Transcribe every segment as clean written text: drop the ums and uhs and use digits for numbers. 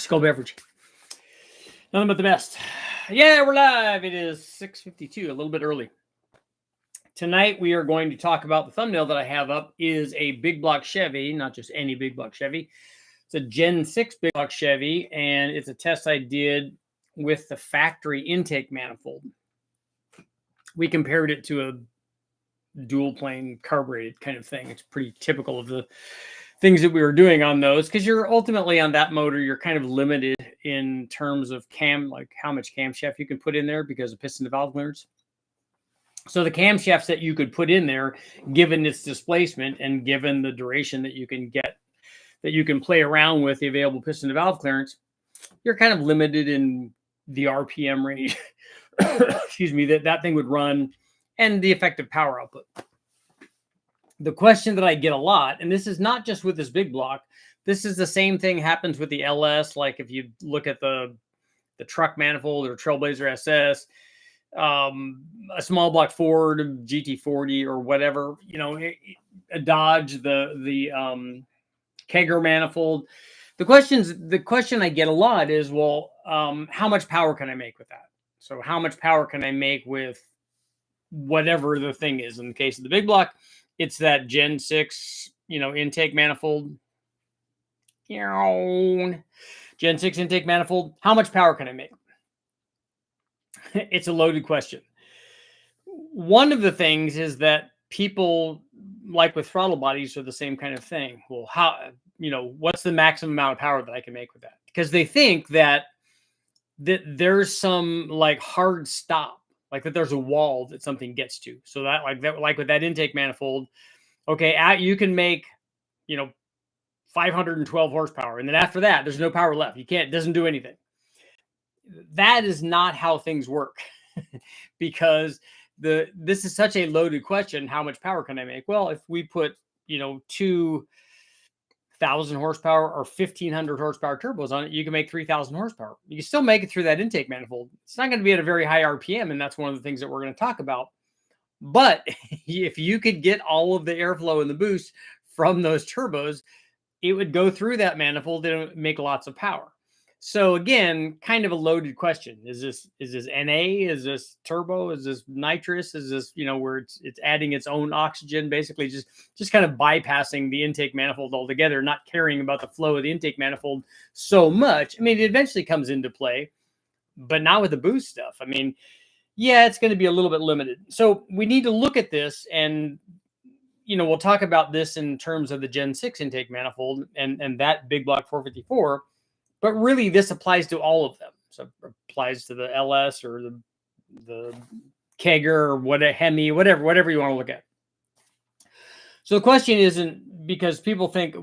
Skull beverage. Nothing but the best. Yeah, we're live. It is 6:52, a little bit early. Tonight we are going to talk about the thumbnail that I have up is a big block Chevy, not just any big block Chevy. It's a Gen 6 big block Chevy, and it's a test I did with the factory intake manifold. We compared it to a dual plane carbureted kind of thing. It's pretty typical of the things that we were doing on those, because you're ultimately on that motor, you're kind of limited in terms of like how much camshaft you can put in there because of piston to valve clearance. So the camshafts that you could put in there, given its displacement and given the duration that you can get, that you can play around with the available piston to valve clearance, you're kind of limited in the RPM range, excuse me, that thing would run, and the effective power output. The question that I get a lot, and this is not just with this big block, this is the same thing happens with the LS. Like if you look at the truck manifold or Trailblazer SS, a small block Ford GT40 or whatever, you know, a Dodge, the Kegger manifold. The question I get a lot is, well, how much power can I make with that? So how much power can I make with whatever the thing is? In the case of the big block, it's that Gen 6, intake manifold. Gen 6 intake manifold. How much power can I make? It's a loaded question. One of the things is that people, like with throttle bodies, are the same kind of thing. Well, what's the maximum amount of power that I can make with that? Because they think that there's some like hard stop, like that there's a wall that something gets to. So that like with that intake manifold, okay, you can make, 512 horsepower. And then after that, there's no power left. It doesn't do anything. That is not how things work because this is such a loaded question. How much power can I make? Well, if we put, 2,000 horsepower or 1,500 horsepower turbos on it, you can make 3,000 horsepower. You can still make it through that intake manifold. It's not going to be at a very high RPM, and that's one of the things that we're going to talk about. But if you could get all of the airflow and the boost from those turbos, it would go through that manifold and make lots of power. So again, kind of a loaded question. Is this NA? Is this turbo? Is this nitrous? Is this, where it's adding its own oxygen, basically just kind of bypassing the intake manifold altogether, not caring about the flow of the intake manifold so much. I mean, it eventually comes into play, but not with the boost stuff. I mean, yeah, it's going to be a little bit limited. So we need to look at this, and we'll talk about this in terms of the Gen 6 intake manifold and that big block 454. But really, this applies to all of them. So it applies to the LS or the Kegger or whatever, Hemi, whatever you want to look at. So the question isn't, because people think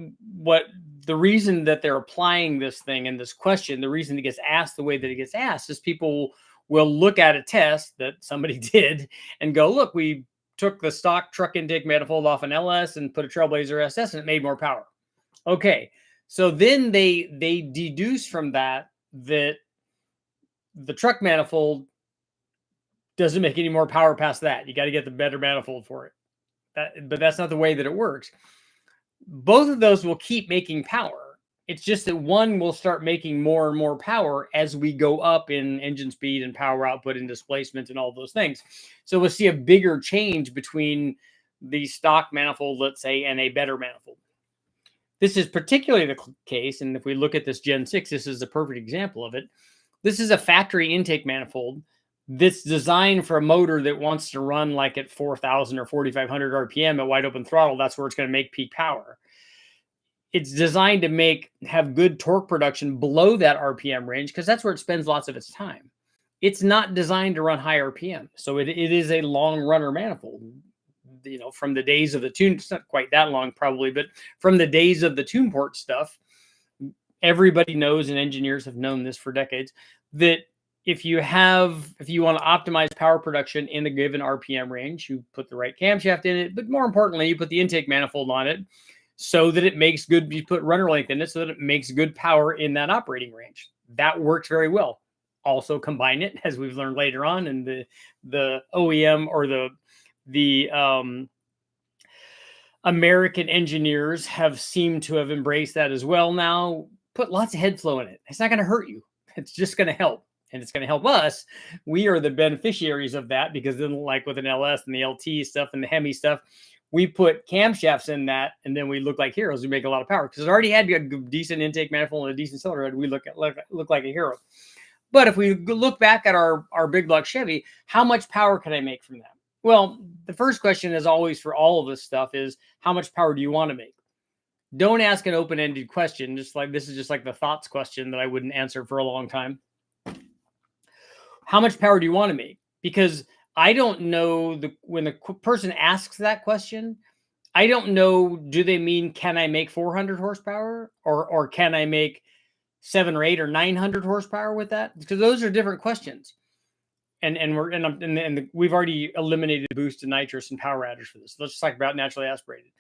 the reason that they're applying this thing and this question, the reason it gets asked the way that it gets asked is people will look at a test that somebody did and go, look, we took the stock truck intake manifold off an LS and put a Trailblazer SS and it made more power. Okay. So then they deduce from that the truck manifold doesn't make any more power past that. You got to get the better manifold for it. But that's not the way that it works. Both of those will keep making power. It's just that one will start making more and more power as we go up in engine speed and power output and displacement and all those things. So we'll see a bigger change between the stock manifold, let's say, and a better manifold. This is particularly the case, and if we look at this Gen 6, this is a perfect example of it. This is a factory intake manifold that's designed for a motor that wants to run like at 4,000 or 4,500 RPM at wide open throttle. That's where it's going to make peak power. It's designed to have good torque production below that RPM range because that's where it spends lots of its time. It's not designed to run high RPM. So it is a long runner manifold. From the days of the tune, it's not quite that long probably, but from the days of the tune port stuff, everybody knows, and engineers have known this for decades, that if you want to optimize power production in a given RPM range, you put the right camshaft in it, but more importantly, you put the intake manifold on it so that it makes good, you put runner length in it so that it makes good power in that operating range. That works very well. Also combine it, as we've learned later on, and the OEM or the American engineers have seemed to have embraced that as well now, put lots of head flow in it. It's not going to hurt you. It's just going to help. And it's going to help us. We are the beneficiaries of that, because then, like with an LS and the LT stuff and the Hemi stuff, we put camshafts in that, and then we look like heroes. We make a lot of power because it already had a decent intake manifold and a decent cylinder head. We look like a hero. But if we look back at our big block Chevy, how much power can I make from that? Well, the first question is always for all of this stuff is, how much power do you want to make? Don't ask an open-ended question. Just like this is just like the thoughts question that I wouldn't answer for a long time. How much power do you want to make? Because I don't know when the person asks that question, I don't know, do they mean, can I make 400 horsepower or can I make 700 or 800 or 900 horsepower with that? Because those are different questions. And we've already eliminated boost and nitrous and power adders for this. Let's just talk about naturally aspirated.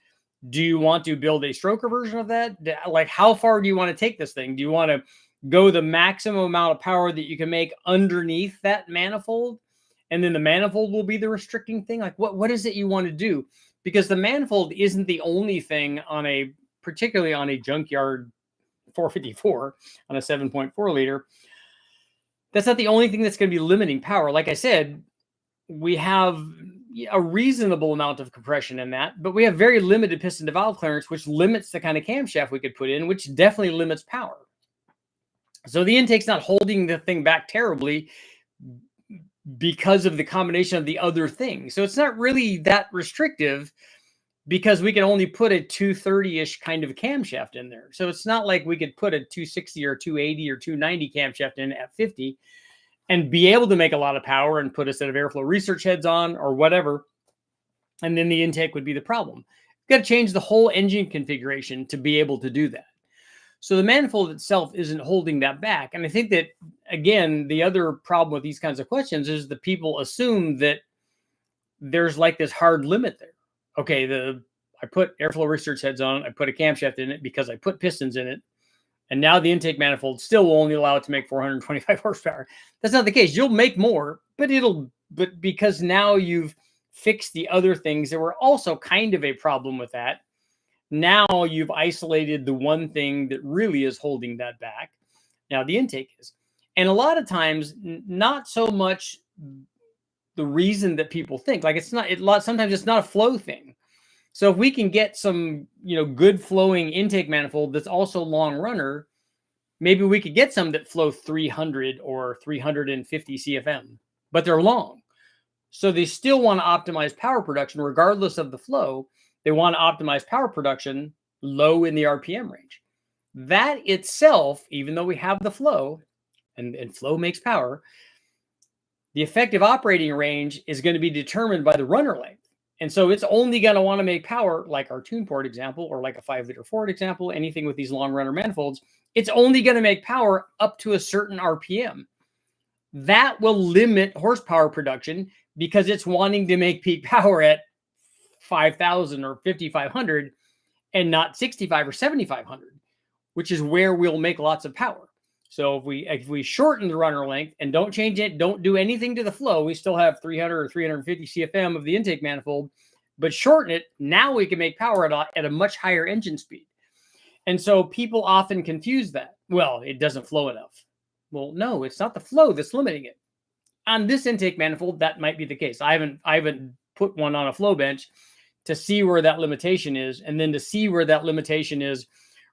Do you want to build a stroker version of that? Like, how far do you want to take this thing? Do you want to go the maximum amount of power that you can make underneath that manifold, and then the manifold will be the restricting thing? Like, what is it you want to do? Because the manifold isn't the only thing particularly on a Junkyard 454 on a 7.4 liter. That's not the only thing that's going to be limiting power. Like I said, we have a reasonable amount of compression in that, but we have very limited piston to valve clearance, which limits the kind of camshaft we could put in, which definitely limits power. So the intake's not holding the thing back terribly because of the combination of the other things. So it's not really that restrictive, because we can only put a 230-ish kind of camshaft in there. So it's not like we could put a 260 or 280 or 290 camshaft in at 50 and be able to make a lot of power and put a set of airflow research heads on or whatever. And then the intake would be the problem. You've got to change the whole engine configuration to be able to do that. So the manifold itself isn't holding that back. And I think that, again, the other problem with these kinds of questions is that people assume that there's like this hard limit there. Okay, I put airflow research heads on, I put a camshaft in it because I put pistons in it, and now the intake manifold still will only allow it to make 425 horsepower. That's not the case. You'll make more, but because now you've fixed the other things that were also kind of a problem with that. Now you've isolated the one thing that really is holding that back. Now the intake is. And a lot of times, not so much the reason that people think, like sometimes it's not a flow thing. So if we can get some, good flowing intake manifold that's also long runner, maybe we could get some that flow 300 or 350 CFM, but they're long. So they still want to optimize power production regardless of the flow. They want to optimize power production low in the RPM range. That itself, even though we have the flow, and flow makes power, the effective operating range is going to be determined by the runner length. And so it's only going to want to make power, like our tune port example, or like a 5-liter Ford example, anything with these long runner manifolds, it's only going to make power up to a certain RPM. That will limit horsepower production because it's wanting to make peak power at 5,000 or 5,500 and not 6,500 or 7,500, which is where we'll make lots of power. So if we shorten the runner length and don't change it, don't do anything to the flow, we still have 300 or 350 CFM of the intake manifold, but shorten it, now we can make power at a much higher engine speed. And so people often confuse that. Well, it doesn't flow enough. Well, no, it's not the flow that's limiting it. On this intake manifold, that might be the case. I haven't put one on a flow bench to see where that limitation is, and then to see where that limitation is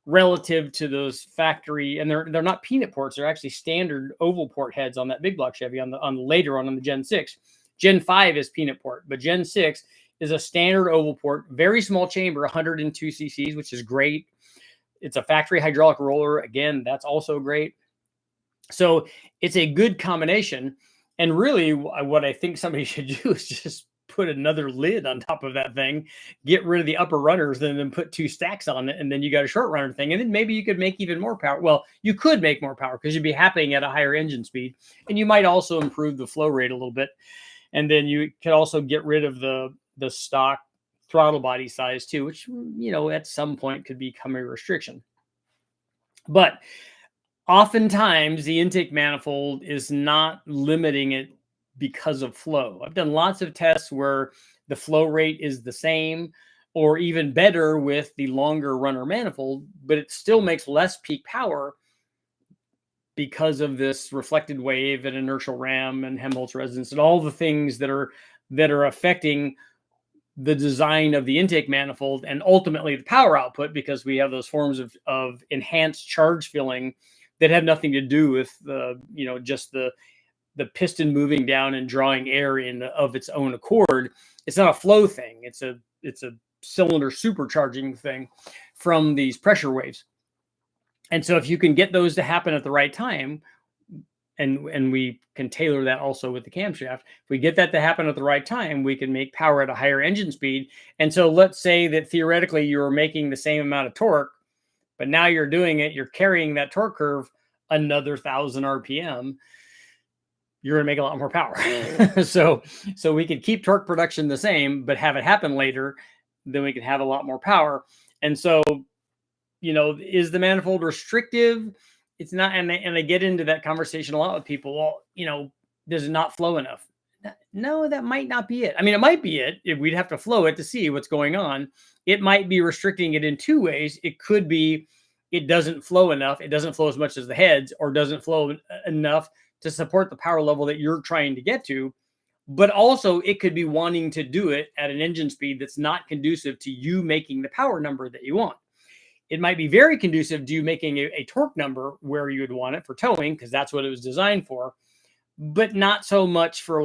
relative to those factory, and they're not peanut ports, they're actually standard oval port heads on that big block Chevy on the later on the Gen 6. Gen 5 is peanut port, but Gen 6 is a standard oval port, very small chamber, 102 cc's, which is great. It's a factory hydraulic roller. Again, that's also great. So it's a good combination. And really what I think somebody should do is just put another lid on top of that thing, get rid of the upper runners, and then put 2 stacks on it. And then you got a short runner thing. And then maybe you could make even more power. Well, you could make more power because you'd be happening at a higher engine speed. And you might also improve the flow rate a little bit. And then you could also get rid of the stock throttle body size too, which, at some point could become a restriction. But oftentimes the intake manifold is not limiting it because of flow. I've done lots of tests where the flow rate is the same or even better with the longer runner manifold, but it still makes less peak power because of this reflected wave and inertial ram and Helmholtz resonance and all the things that are affecting the design of the intake manifold and ultimately the power output, because we have those forms of enhanced charge filling that have nothing to do with the, just the piston moving down and drawing air in of its own accord. It's not a flow thing. It's a cylinder supercharging thing from these pressure waves. And so if you can get those to happen at the right time, and we can tailor that also with the camshaft, if we get that to happen at the right time, we can make power at a higher engine speed. And so let's say that theoretically you were making the same amount of torque, but now you're carrying that torque curve another 1,000 RPM. You're going to make a lot more power. so we could keep torque production the same, but have it happen later, then we can have a lot more power. And so, is the manifold restrictive? It's not. And I get into that conversation a lot with people. Well, does it not flow enough? No, that might not be it. I mean, it might be it. We'd have to flow it to see what's going on. It might be restricting it in two ways. It could be it doesn't flow enough. It doesn't flow as much as the heads, or doesn't flow enough to support the power level that you're trying to get to. But also it could be wanting to do it at an engine speed that's not conducive to you making the power number that you want. It might be very conducive to you making a torque number where you would want it for towing, because that's what it was designed for, but not so much for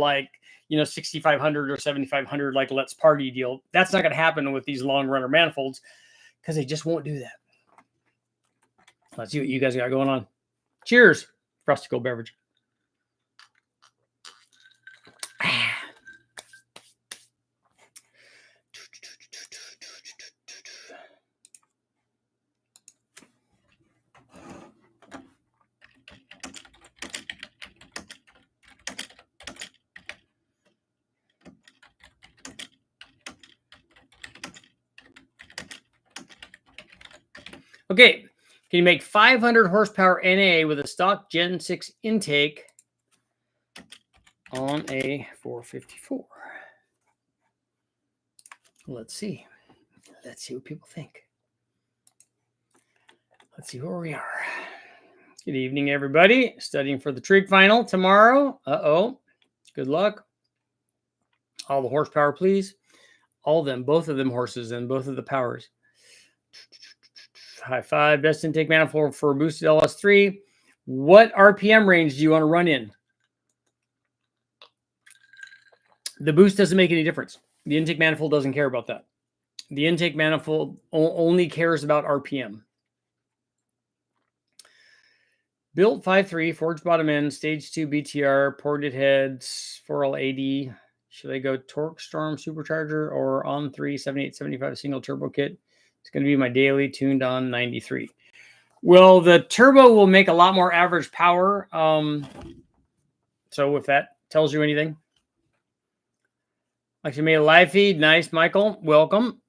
6,500 or 7,500, like Let's Party deal. That's not going to happen with these long runner manifolds, because they just won't do that. Let's see what you guys got going on. Cheers. Frosty cold beverage. Okay, can you make 500 horsepower NA with a stock Gen 6 intake on a 454? Let's see. Let's see what people think. Let's see where we are. Good evening, everybody. Studying for the trig final tomorrow. Good luck. All the horsepower, please. All of them, both of them horses and both of the powers. High five. Best intake manifold for boosted LS3. What RPM range do you want to run in? The boost doesn't make any difference. The intake manifold doesn't care about that. The intake manifold only cares about RPM. Built 5.3, forged bottom end, stage 2 BTR, ported heads, 4L80. Should I go Torque Storm supercharger or on 3 7875 single turbo kit? It's going to be my daily tuned on 93. Well, the turbo will make a lot more average power. So if that tells you anything. Actually made a live feed. Nice, Michael. Welcome.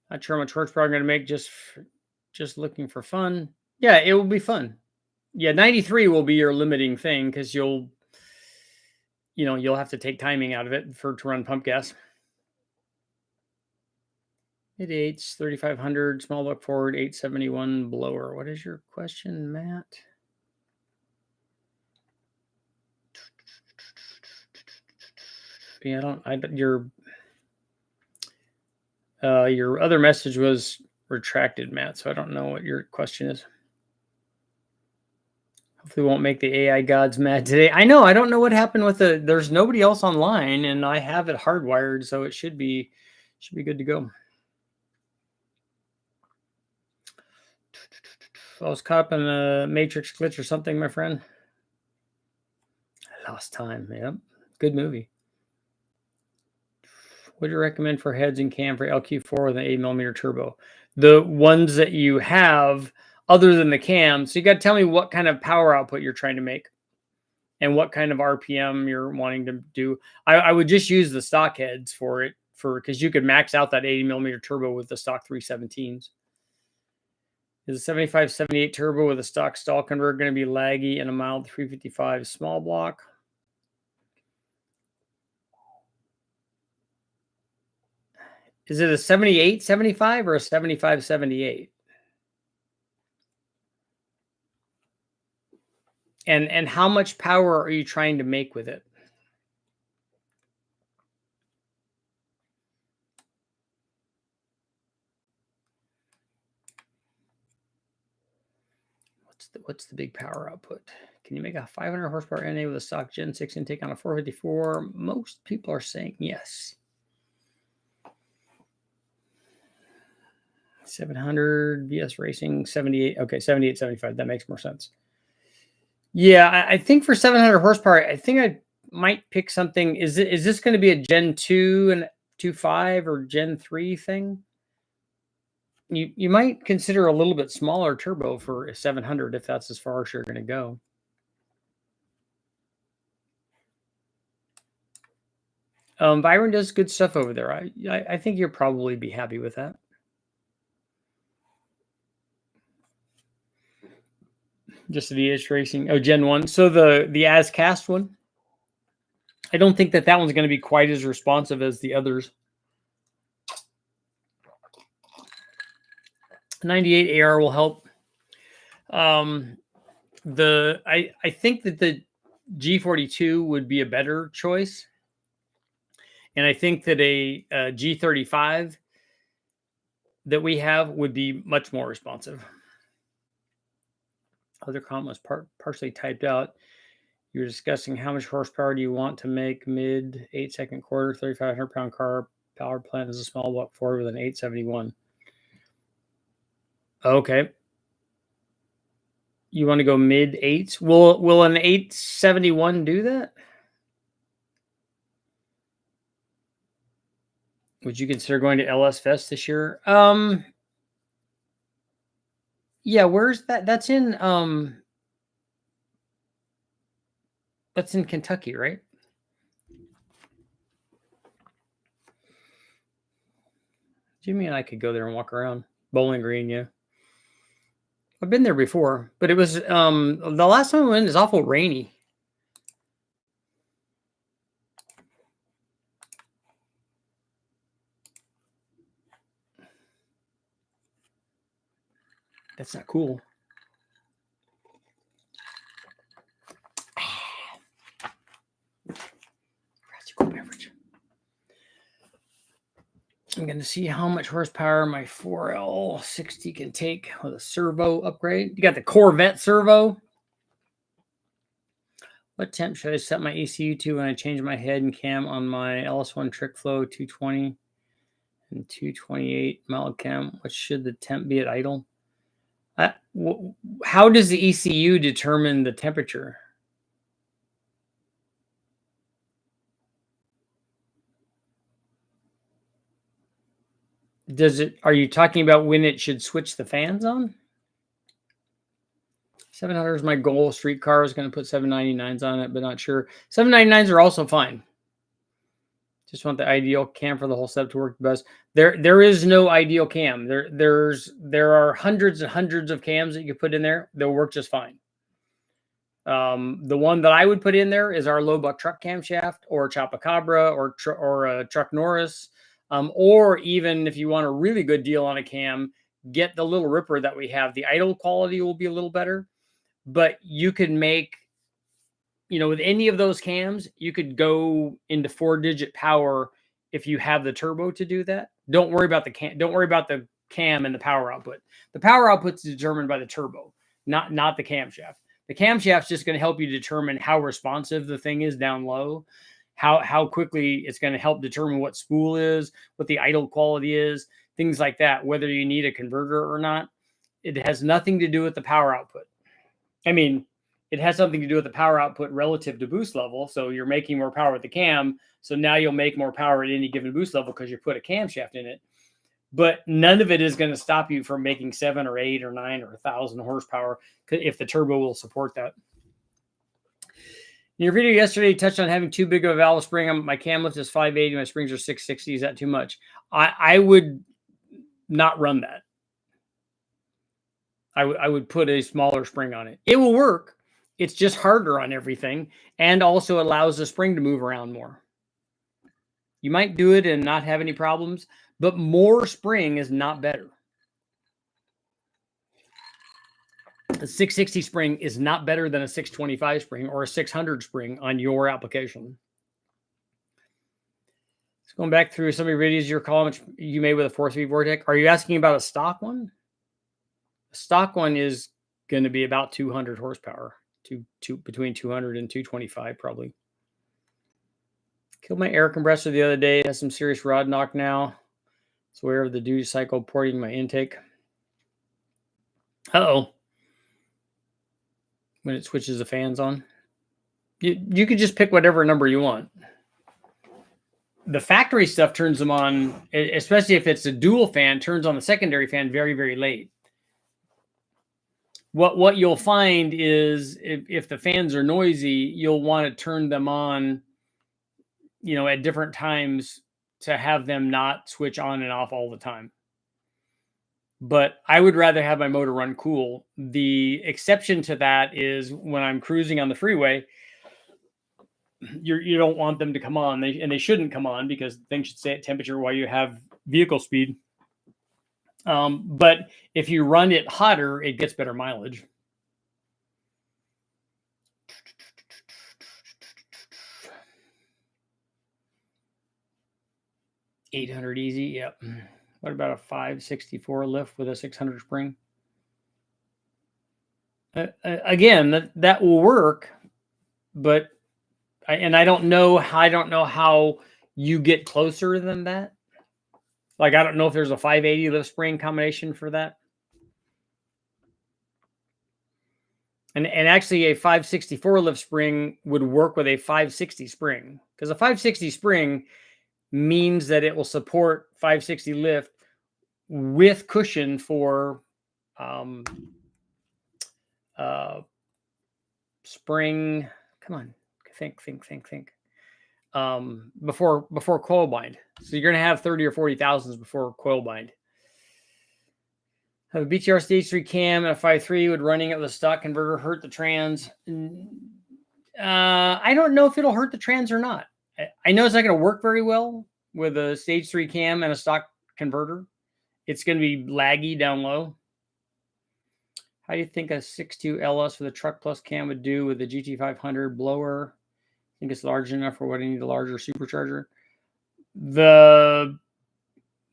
Not sure how much horsepower I'm going to make, just looking for fun. Yeah, it will be fun. Yeah, 93 will be your limiting thing, because you'll have to take timing out of it to run pump gas. Mid-8s, 3,500, small buck forward, 871 blower. What is your question, Matt? Yeah, your other message was retracted, Matt, so I don't know what your question is. Hopefully won't make the AI gods mad today. I know, I don't know what happened with there's nobody else online, and I have it hardwired, so it should be good to go. I was caught up in a matrix glitch or something, my friend. I lost time. Yep. Good movie. What do you recommend for heads and cam for LQ4 with an 8mm turbo? The ones that you have other than the cam. So you got to tell me what kind of power output you're trying to make and what kind of RPM you're wanting to do. I would just use the stock heads for it, because you could max out that 80mm turbo with the stock 317s. Is a 75, 78 turbo with a stock stall converter going to be laggy in a mild 355 small block? Is it a 78, 75 or a 75, 78? And how much power are you trying to make with it? What's the big power output? Can you make a 500 horsepower NA with a stock Gen 6 intake on a 454? Most people are saying yes. 700 VS Racing 78. Okay, 78, 75. That makes more sense. Yeah, I think for 700 horsepower, I think I might pick something. Is this going to be a Gen 2 and 2.5 or Gen 3 thing? You might consider a little bit smaller turbo for a 700 if that's as far as you're going to go. Byron does good stuff over there. I think you'll probably be happy with that. Just the VH Racing. Oh, Gen 1. So the as cast one. I don't think that one's going to be quite as responsive as the others. 98 AR will help. I think that the G42 would be a better choice. And I think that a G35 that we have would be much more responsive. Other comment was partially typed out. You were discussing how much horsepower do you want to make mid 8-second quarter, 3,500 pound car. Power plant is a small block Ford with an 871. Okay. You want to go mid 8s? Will an 871 do that? Would you consider going to LS Fest this year? Yeah, where's that? That's in Kentucky, right? Jimmy and I could go there and walk around. Bowling Green, yeah. I've been there before, but it was the last time I went is awful rainy. That's not cool. Beverage. I'm going to see how much horsepower my 4L60 can take with a servo upgrade. You got the Corvette servo. What temp should I set my ECU to when I change my head and cam on my LS1 Trick Flow 220 and 228 mild cam? What should the temp be at idle? How does the ECU determine the temperature? Are you talking about when it should switch the fans on? 700 is my goal. Street car is going to put 799s on it, but not sure. 799s are also fine. Just want the ideal cam for the whole setup to work the best. There is no ideal cam. There are hundreds and hundreds of cams that you can put in there. They'll work just fine. The one that I would put in there is our low buck truck camshaft, or Chupacabra, or a Truck Norris, or even if you want a really good deal on a cam, get the little Ripper that we have. The idle quality will be a little better, but you can make, with any of those cams, you could go into 4-digit power if you have the turbo to do that. Don't worry about the cam. Don't worry about the cam and the power output. The power output is determined by the turbo, not the camshaft. The camshaft is just going to help you determine how responsive the thing is down low, how quickly it's going to help determine what spool is, what the idle quality is, things like that, whether you need a converter or not. It has nothing to do with the power output. I mean, it has something to do with the power output relative to boost level. So you're making more power with the cam. So now you'll make more power at any given boost level because you put a camshaft in it. But none of it is going to stop you from making 7 or 8 or 9 or 1,000 horsepower if the turbo will support that. In your video yesterday, you touched on having too big of a valve spring. My cam lift is 580. My springs are 660. Is that too much? I would not run that. I would put a smaller spring on it. It will work. It's just harder on everything, and also allows the spring to move around more. You might do it and not have any problems, but more spring is not better. A 660 spring is not better than a 625 spring or a 600 spring on your application. So going back through some of your videos, your comments you made with a 4-speed Vortec. Are you asking about a stock one? A stock one is going to be about 200 horsepower, between 200 and 225 probably. Killed my air compressor the other day. Has some serious rod knock now. It's aware of the duty cycle porting my intake. Uh-oh. When it switches the fans on. You could just pick whatever number you want. The factory stuff turns them on, especially if it's a dual fan, turns on the secondary fan very, very late. What you'll find is if the fans are noisy, you'll want to turn them on, at different times to have them not switch on and off all the time. But I would rather have my motor run cool. The exception to that is when I'm cruising on the freeway, you don't want them to come on. They shouldn't come on because things should stay at temperature while you have vehicle speed. But if you run it hotter, it gets better mileage. $800 easy. Yep. What about a 564 lift with a 600 spring? Again, that will work, but I don't know how you get closer than that. Like, I don't know if there's a 580 lift spring combination for that. And actually a 564 lift spring would work with a 560 spring, because a 560 spring means that it will support 560 lift with cushion for spring. Come on, think. Before coil bind. So you're going to have 30 or 40 thousands before coil bind. Have a BTR stage 3 cam and a 5.3 would running it with a stock converter hurt the trans. I don't know if it'll hurt the trans or not. I know it's not going to work very well with a stage 3 cam and a stock converter. It's going to be laggy down low. How do you think a 6.2 LS with a truck plus cam would do with the GT500 blower? I think it's large enough for what I need a larger supercharger. The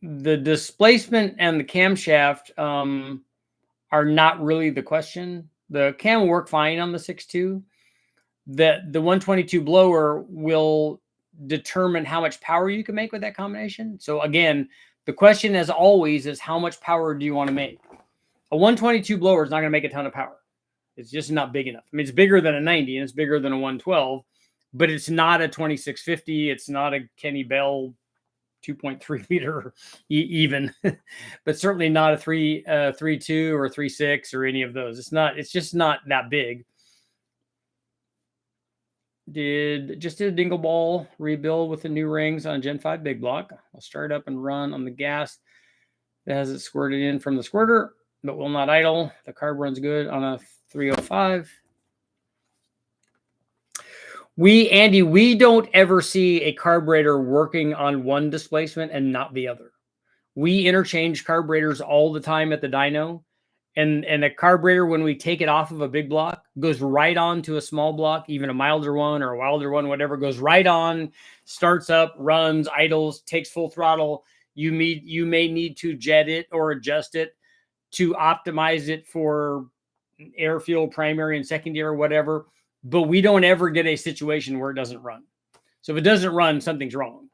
displacement and the camshaft are not really the question. The cam will work fine on the 6.2. The 122 blower will determine how much power you can make with that combination. So again, the question as always is how much power do you want to make? A 122 blower is not going to make a ton of power. It's just not big enough. I mean, it's bigger than a 90 and it's bigger than a 112, but it's not a 2650. It's not a Kenny Bell 2.3 liter even, but certainly not a 3.2 or 3.6 or any of those. It's just not that big. Just did a dingle ball rebuild with the new rings on Gen 5 big block. I'll start up and run on the gas that has it squirted in from the squirter, but will not idle. The carb runs good on a 305. Andy, we don't ever see a carburetor working on one displacement and not the other. We interchange carburetors all the time at the dyno. And a carburetor, when we take it off of a big block, goes right on to a small block, even a milder one or a wilder one, whatever, goes right on, starts up, runs, idles, takes full throttle. You may need to jet it or adjust it to optimize it for air fuel, primary and secondary or whatever. But we don't ever get a situation where it doesn't run. So if it doesn't run, something's wrong.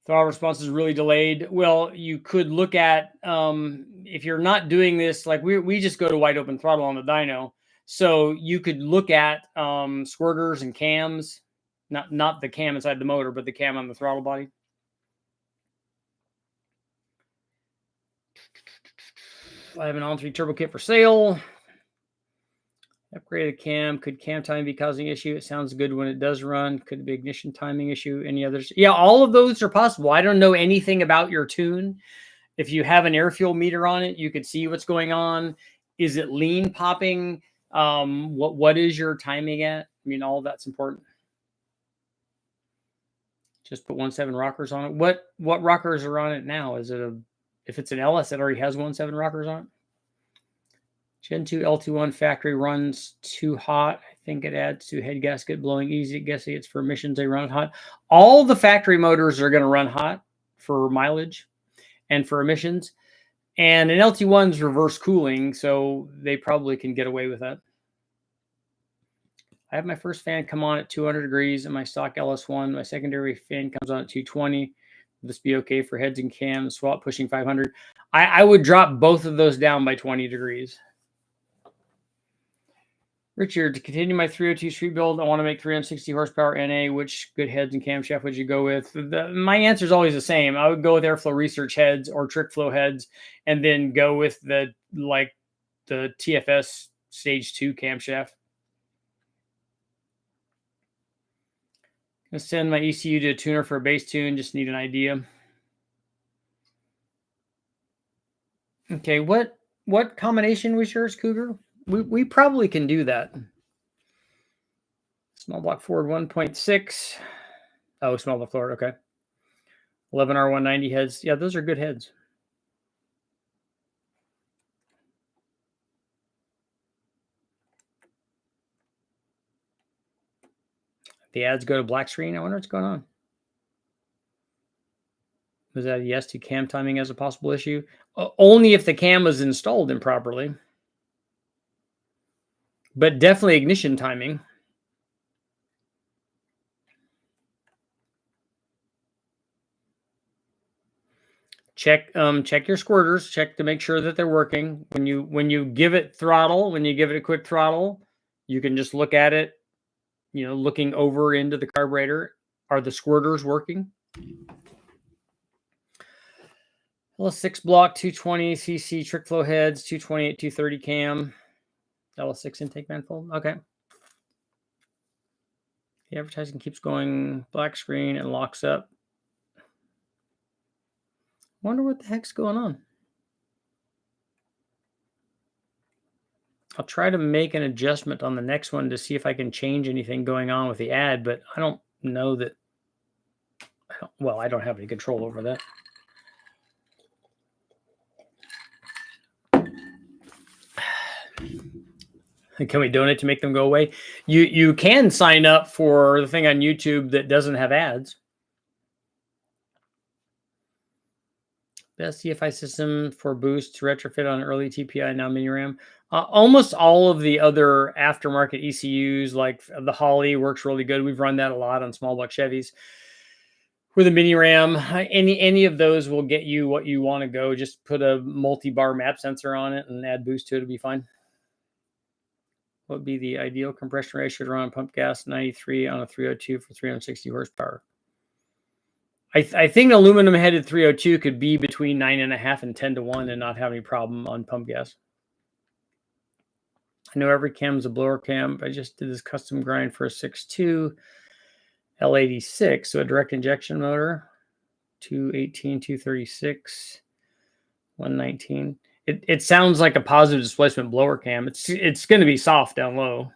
Throttle response is really delayed. Well, you could look at, if you're not doing this, like we just go to wide open throttle on the dyno. So you could look at squirters and cams, not the cam inside the motor, but the cam on the throttle body. I have an on-3 turbo kit for sale. Upgraded cam. Could cam time be causing issue? It sounds good when it does run. Could it be ignition timing issue? Any others? Yeah, all of those are possible. I don't know anything about your tune. If you have an air fuel meter on it, you could see what's going on. Is it lean popping? What is your timing at? I mean, all of that's important. Just put 1.7 rockers on it. What rockers are on it now? Is it if it's an LS that already has 1.7 rockers on it? Gen 2 L21 factory runs too hot. I think it adds to head gasket blowing easy. Guessing it's for emissions. They run hot. All the factory motors are going to run hot for mileage and for emissions. And an LT1's reverse cooling, so they probably can get away with that. I have my first fan come on at 200 degrees in my stock LS1. My secondary fan comes on at 220. Will this be okay for heads and cams? Swap pushing 500. I would drop both of those down by 20 degrees. Richard, to continue my 302 street build, I want to make 360 horsepower NA. Which good heads and camshaft would you go with? My answer is always the same. I would go with Airflow Research heads or Trick Flow heads, and then go with the TFS Stage 2 camshaft. I'll send my ECU to a tuner for a bass tune. Just need an idea. Okay, what combination was yours, Cougar? We probably can do that. Small block Ford 1.6. Oh, small block Ford. Okay. 11R 190 heads. Yeah, those are good heads. The ads go to black screen. I wonder what's going on. Was that a yes to cam timing as a possible issue? Only if the cam was installed improperly. But definitely ignition timing. Check your squirters. Check to make sure that they're working. When you give it throttle, when you give it a quick throttle, you can just look at it, looking over into the carburetor. Are the squirters working? LS6 block 220 cc trick flow heads, 228 230 cam, LS6 intake manifold. Okay. The advertising keeps going black screen and locks up. Wonder what the heck's going on. I'll try to make an adjustment on the next one to see if I can change anything going on with the ad, but I don't know that. I don't have any control over that. Can we donate to make them go away? You can sign up for the thing on YouTube that doesn't have ads. Best CFI system for boost to retrofit on early TPI, now mini RAM. Almost all of the other aftermarket ECUs, like the Holly, works really good. We've run that a lot on small block Chevys. With a mini RAM, any of those will get you what you want to go. Just put a multi-bar map sensor on it and add boost to it. It'll be fine. What would be the ideal compression ratio to run on pump gas? 93 on a 302 for 360 horsepower. I think aluminum headed 302 could be between 9.5 and 10 to 1 and not have any problem on pump gas. I know every cam is a blower cam. I just did this custom grind for a 6.2 L86, so a direct injection motor, 218, 236, 119. It sounds like a positive displacement blower cam. It's going to be soft down low,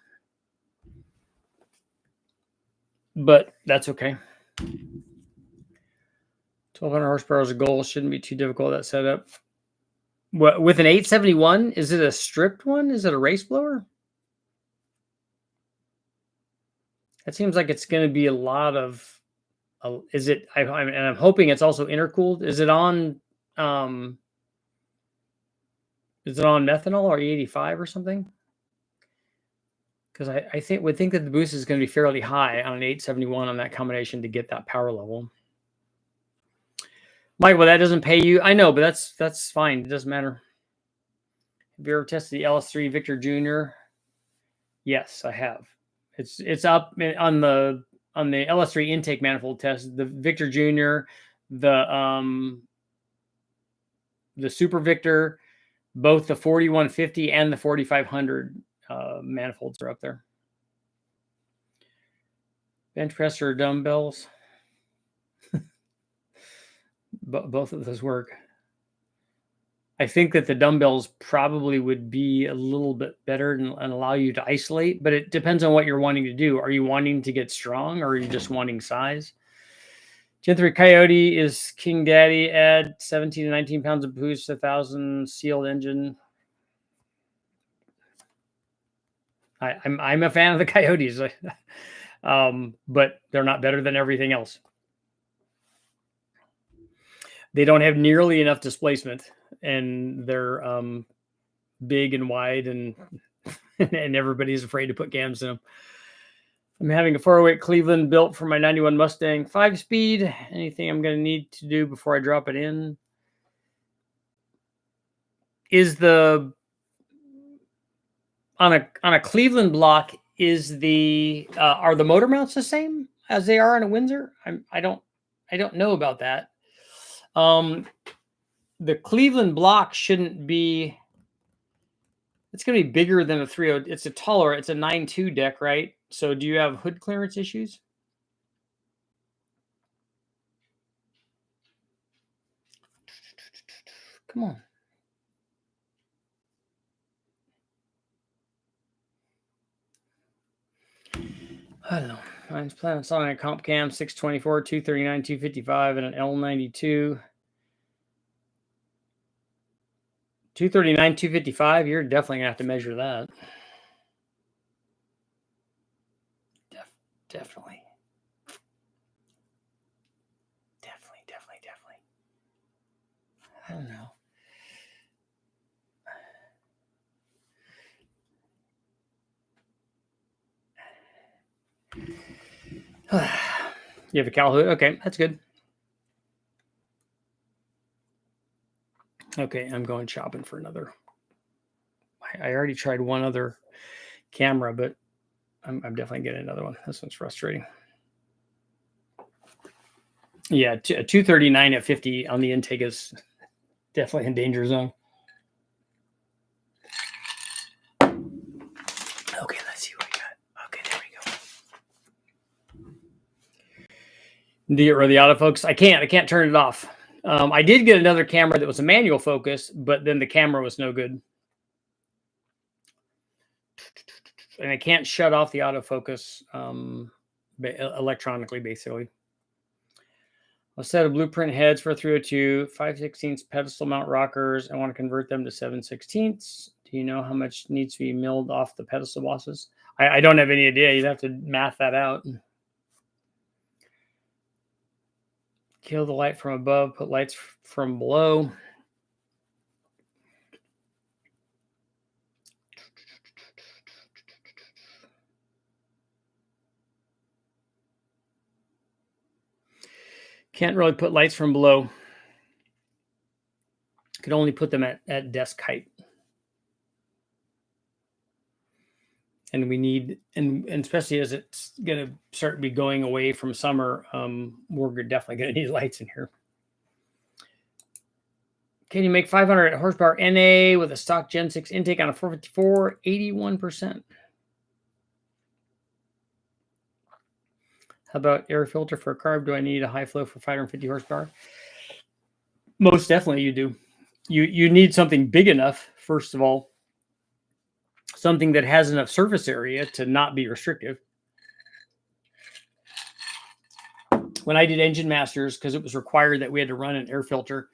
but that's okay. 1,200 horsepower is a goal. Shouldn't be too difficult, that setup. With an 871, is it a stripped one? Is it a race blower? That seems like it's going to be a lot of. Is it? And I'm hoping it's also intercooled. Is it on? Is it on methanol or E85 or something? Because I would think that the boost is going to be fairly high on an 871 on that combination to get that power level. Mike, well, that doesn't pay you. I know, but that's fine. It doesn't matter. Have you ever tested the LS3 Victor Jr.? Yes, I have. It's up on the LS3 intake manifold test. The Victor Jr., the Super Victor, both the 4150 and the 4500 manifolds are up there. Bench press or dumbbells? Both of those work. I think that the dumbbells probably would be a little bit better and allow you to isolate, but it depends on what you're wanting to do. Are you wanting to get strong or are you just wanting size? Gen 3 Coyote is King Daddy. Add 17 to 19 pounds of boost, 1,000 sealed engine. I'm a fan of the Coyotes, but they're not better than everything else. They don't have nearly enough displacement, and they're big and wide, and and everybody's afraid to put cams in them. I'm having a 408 Cleveland built for my 91 Mustang 5-speed. Anything I'm going to need to do before I drop it in? Is the on a Cleveland block, is the are the motor mounts the same as they are on a Windsor? I don't know about that. The Cleveland block shouldn't be. It's going to be bigger than a 3.0. It's a 9.2 deck, right? So do you have hood clearance issues? Come on. I don't know. I was planning on selling a comp cam 624, 239, 255, and an L92. 239, 255. You're definitely gonna have to measure that. Definitely. I don't know. You have a cowl hood? Okay, that's good. Okay, I'm going shopping for another. I already tried one other camera, but I'm definitely getting another one. This one's frustrating. Yeah, 239 at 50 on the intake is definitely in danger zone. Okay, let's see what we got. Okay, there we go. Do you get rid of the autofocus? I can't turn it off. I did get another camera that was a manual focus, but then the camera was no good. And I can't shut off the autofocus electronically, basically. A set of blueprint heads for 302, 5/16 pedestal mount rockers. I want to convert them to 7/16. Do you know how much needs to be milled off the pedestal bosses? I don't have any idea. You'd have to math that out. Kill the light from above, put lights from below. Can't really put lights from below. Could only put them at desk height. And we need, and especially as it's going to start to be going away from summer, we're definitely going to need lights in here. Can you make 500 horsepower NA with a stock Gen 6 intake on a 454? 81%. How about air filter for a carb? Do I need a high flow for 550 horsepower? Most definitely you do. You need something big enough, first of all. Something that has enough surface area to not be restrictive. When I did Engine Masters, because it was required that we had to run an air filter,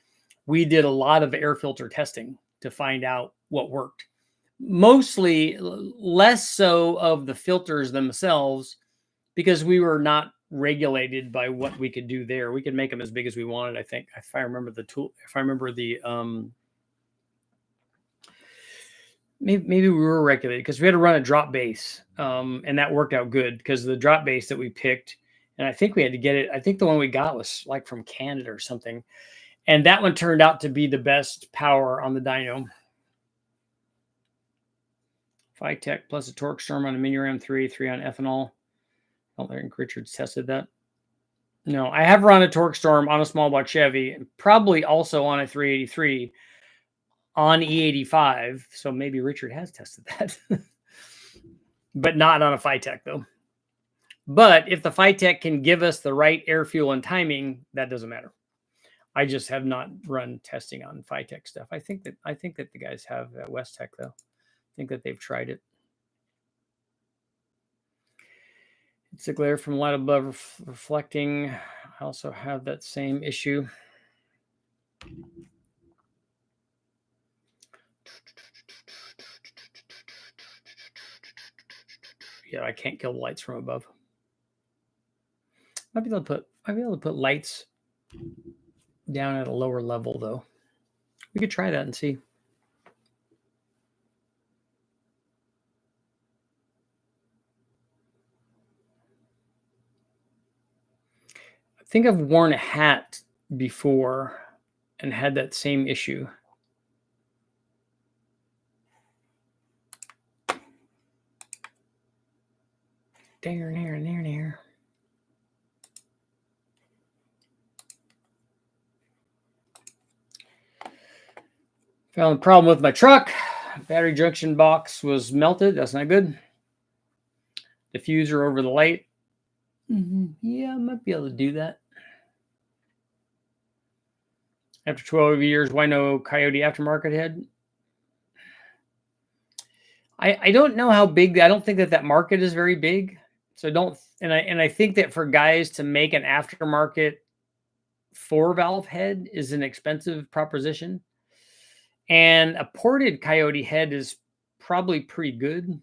we did a lot of air filter testing to find out what worked. Mostly less so of the filters themselves, because we were not regulated by what we could do there. We could make them as big as we wanted, I think. If I remember the tool, if I remember the maybe we were regulated because we had to run a drop base, and that worked out good because the drop base that we picked, and I think we had to get it. I think the one we got was like from Canada or something, and that one turned out to be the best power on the dyno. Phytech plus a torque storm on a Mini Ram 3 on ethanol. I don't think Richard's tested that. No, I have run a torque storm on a small block Chevy, probably also on a 383 on E85. So maybe Richard has tested that, but not on a Phytech though. But if the Phytech can give us the right air, fuel, and timing, that doesn't matter. I just have not run testing on Phytech stuff. I think that the guys have at West Tech though. I think that they've tried it. It's a glare from light above reflecting. I also have that same issue. Yeah, I can't kill the lights from above. Might be able to put lights down at a lower level though. We could try that and see. I think I've worn a hat before and had that same issue. There. Found the problem with my truck. Battery junction box was melted. That's not good. Diffuser over the light. Yeah, I might be able to do that. After 12 years, why no Coyote aftermarket head? I don't know how big. I don't think that market is very big. So don't. And I think that for guys to make an aftermarket 4-valve head is an expensive proposition. And a ported Coyote head is probably pretty good.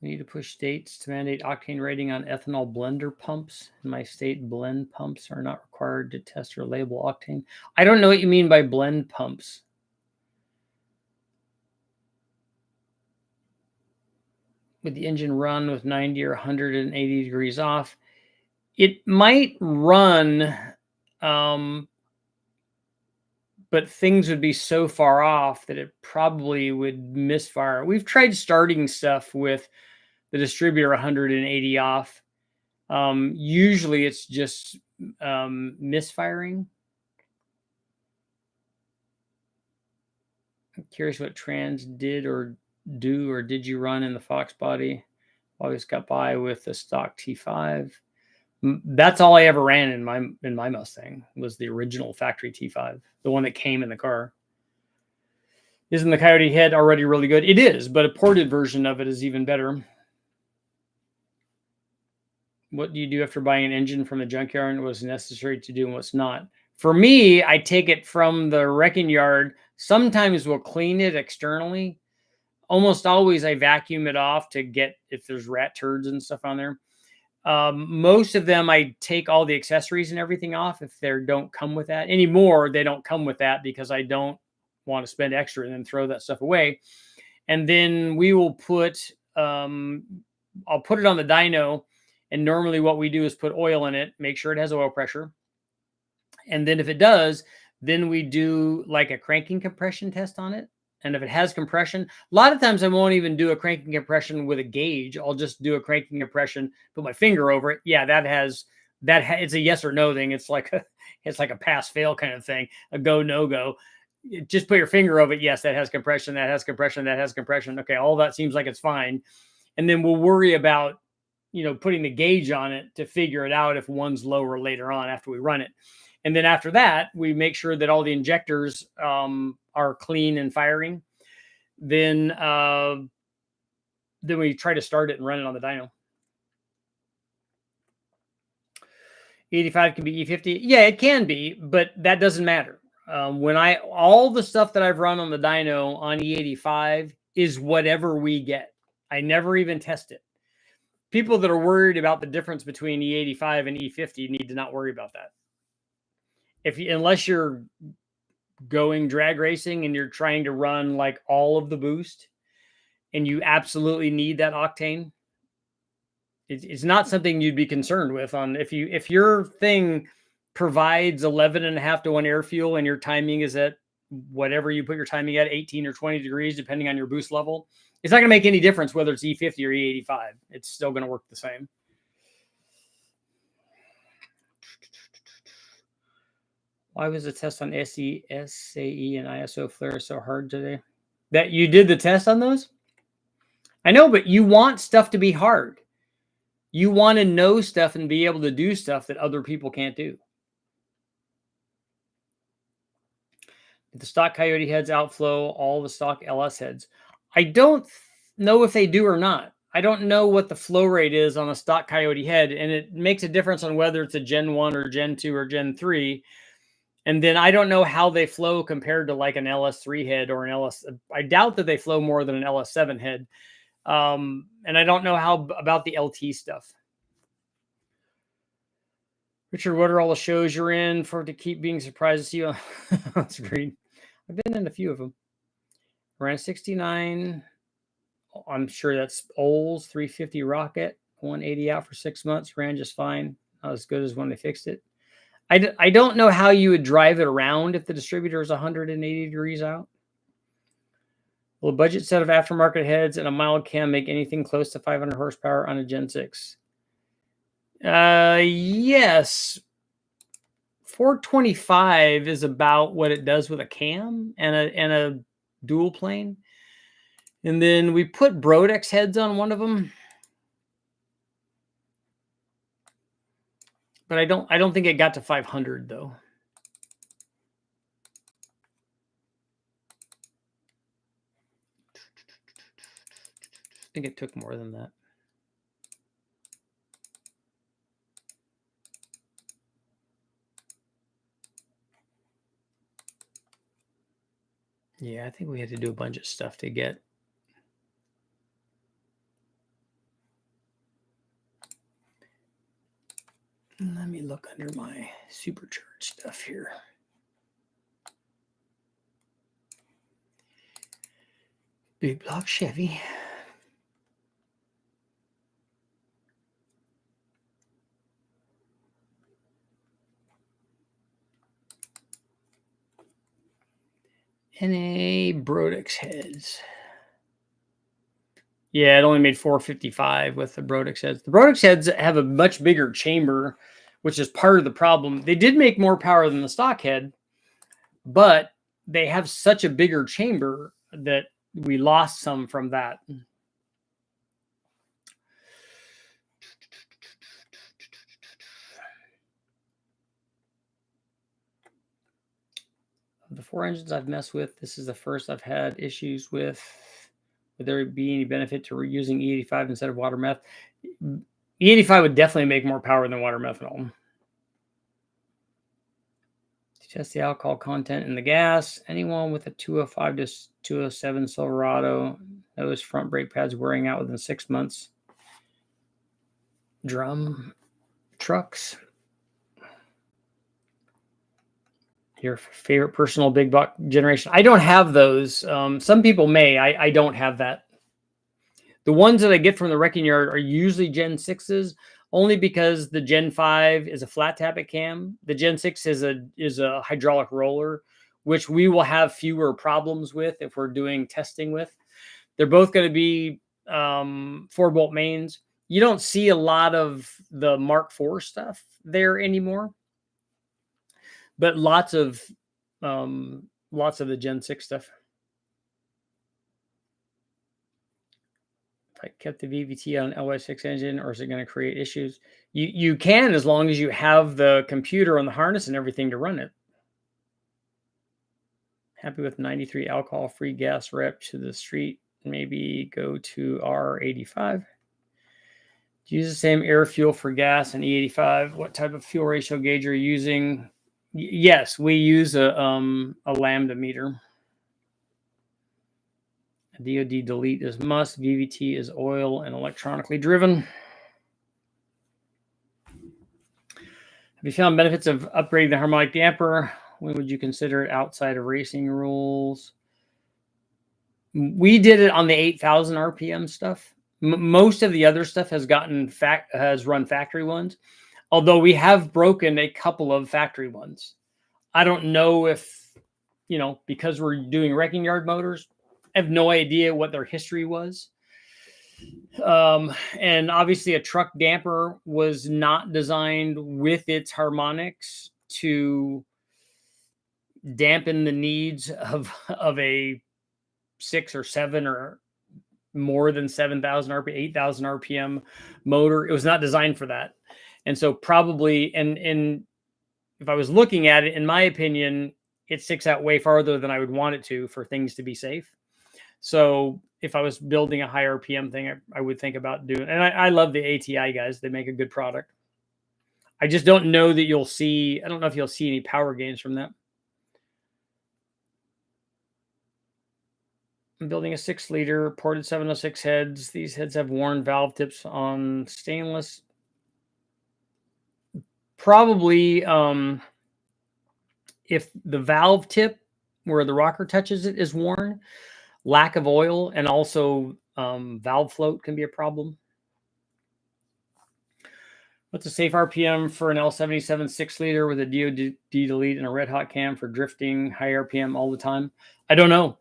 We need to push states to mandate octane rating on ethanol blender pumps. In my state, blend pumps are not required to test or label octane. I don't know what you mean by blend pumps. Would the engine run with 90 or 180 degrees off? It might run, but things would be so far off that it probably would misfire. We've tried starting stuff with the distributor 180 off. Usually it's just misfiring. I'm curious what trans did or did you run in the Fox body? Always got by with the stock T5. That's all I ever ran in my Mustang was the original factory T5, the one that came in the car. Isn't the Coyote head already really good? It is, but a ported version of it is even better. What do you do after buying an engine from the junkyard and what's necessary to do and what's not? For me, I take it from the wrecking yard. Sometimes we'll clean it externally. Almost always I vacuum it off to get if there's rat turds and stuff on there. Most of them, I take all the accessories and everything off if they don't come with that. Anymore, they don't come with that because I don't want to spend extra and then throw that stuff away. And then we will put, I'll put it on the dyno. And normally what we do is put oil in it, make sure it has oil pressure. And then if it does, then we do like a cranking compression test on it. And if it has compression, a lot of times I won't even do a cranking compression with a gauge. I'll just do a cranking compression, put my finger over it. Yeah, it's a yes or no thing. It's like a pass fail kind of thing, a go, no go. Just put your finger over it. Yes, that has compression. That has compression. That has compression. Okay, all that seems like it's fine. And then we'll worry about, putting the gauge on it to figure it out if one's lower later on after we run it. And then after that, we make sure that all the injectors are clean and firing. Then we try to start it and run it on the dyno. 85 can be E50. Yeah, it can be, but that doesn't matter. All the stuff that I've run on the dyno on E85 is whatever we get. I never even test it. People that are worried about the difference between E85 and E50 need to not worry about that. Unless you're going drag racing and you're trying to run like all of the boost and you absolutely need that octane, it's not something you'd be concerned with. If your thing provides 11.5 to 1 air fuel and your timing is at whatever you put your timing at, 18 or 20 degrees, depending on your boost level, it's not going to make any difference whether it's E50 or E85. It's still going to work the same. Why was the test on SE, SAE, and ISO flare so hard today? That you did the test on those? I know, but you want stuff to be hard. You want to know stuff and be able to do stuff that other people can't do. Did the stock Coyote heads outflow all the stock LS heads? I don't know if they do or not. I don't know what the flow rate is on a stock Coyote head, and it makes a difference on whether it's a Gen 1 or Gen 2 or Gen 3. And then I don't know how they flow compared to like an LS3 head or an LS. I doubt that they flow more than an LS7 head. And I don't know how about the LT stuff. Richard, what are all the shows you're in for to keep being surprised to see you? That's great. I've been in a few of them. Ran 69. I'm sure that's Olds 350 Rocket, 180 out for 6 months. Ran just fine. Not as good as when they fixed it. I don't know how you would drive it around if the distributor is 180 degrees out. Will a budget set of aftermarket heads and a mild cam make anything close to 500 horsepower on a Gen 6? Yes. 425 is about what it does with a cam and a dual plane. And then we put Brodex heads on one of them. But I don't think it got to 500 though. I think it took more than that. Yeah, I think we had to do a bunch of stuff to get. Let me look under my supercharged stuff here. Big block Chevy. NA Brodex heads. Yeah, it only made 455 with the Brodex heads. The Brodex heads have a much bigger chamber, which is part of the problem. They did make more power than the stock head, but they have such a bigger chamber that we lost some from that. The 4 engines I've messed with, this is the first I've had issues with. Would there be any benefit to reusing E85 instead of water meth? E85 would definitely make more power than water methanol. To test the alcohol content in the gas, anyone with a 205 to 207 Silverado knows front brake pads wearing out within 6 months. Drum trucks. Your favorite personal big buck generation? I don't have those. Some people may. I don't have that. The ones that I get from the wrecking yard are usually Gen 6s, only because the Gen 5 is a flat tappet cam. The Gen 6 is a hydraulic roller, which we will have fewer problems with if we're doing testing with. They're both going to be 4-bolt mains. You don't see a lot of the Mark IV stuff there anymore, but lots of the Gen 6 stuff. If I kept the VVT on an LY6 engine, or is it going to create issues? You can, as long as you have the computer on the harness and everything to run it. Happy with 93 alcohol-free gas rep to the street. Maybe go to R85. Use the same air fuel for gas and E85. What type of fuel ratio gauge are you using? Yes, we use a lambda meter. DOD delete is must. VVT is oil and electronically driven. Have you found benefits of upgrading the harmonic damper? When would you consider it outside of racing rules? We did it on the 8,000 RPM stuff. Most of the other stuff has run factory ones, although we have broken a couple of factory ones. I don't know if, because we're doing wrecking yard motors, I have no idea what their history was. And obviously a truck damper was not designed with its harmonics to dampen the needs of a 6 or 7 or more than 7,000 RPM, 8,000 RPM motor. It was not designed for that. And so probably, and if I was looking at it, in my opinion, it sticks out way farther than I would want it to for things to be safe. So if I was building a high RPM thing, I would think about doing, and I love the ATI guys. They make a good product. I just don't know that you'll see, I don't know if you'll see any power gains from that. I'm building a 6-liter ported 706 heads. These heads have worn valve tips on stainless. Probably if the valve tip where the rocker touches it is worn, lack of oil and also valve float can be a problem. What's a safe RPM for an L77 6-liter with a DOD delete and a red hot cam for drifting high RPM all the time? I don't know,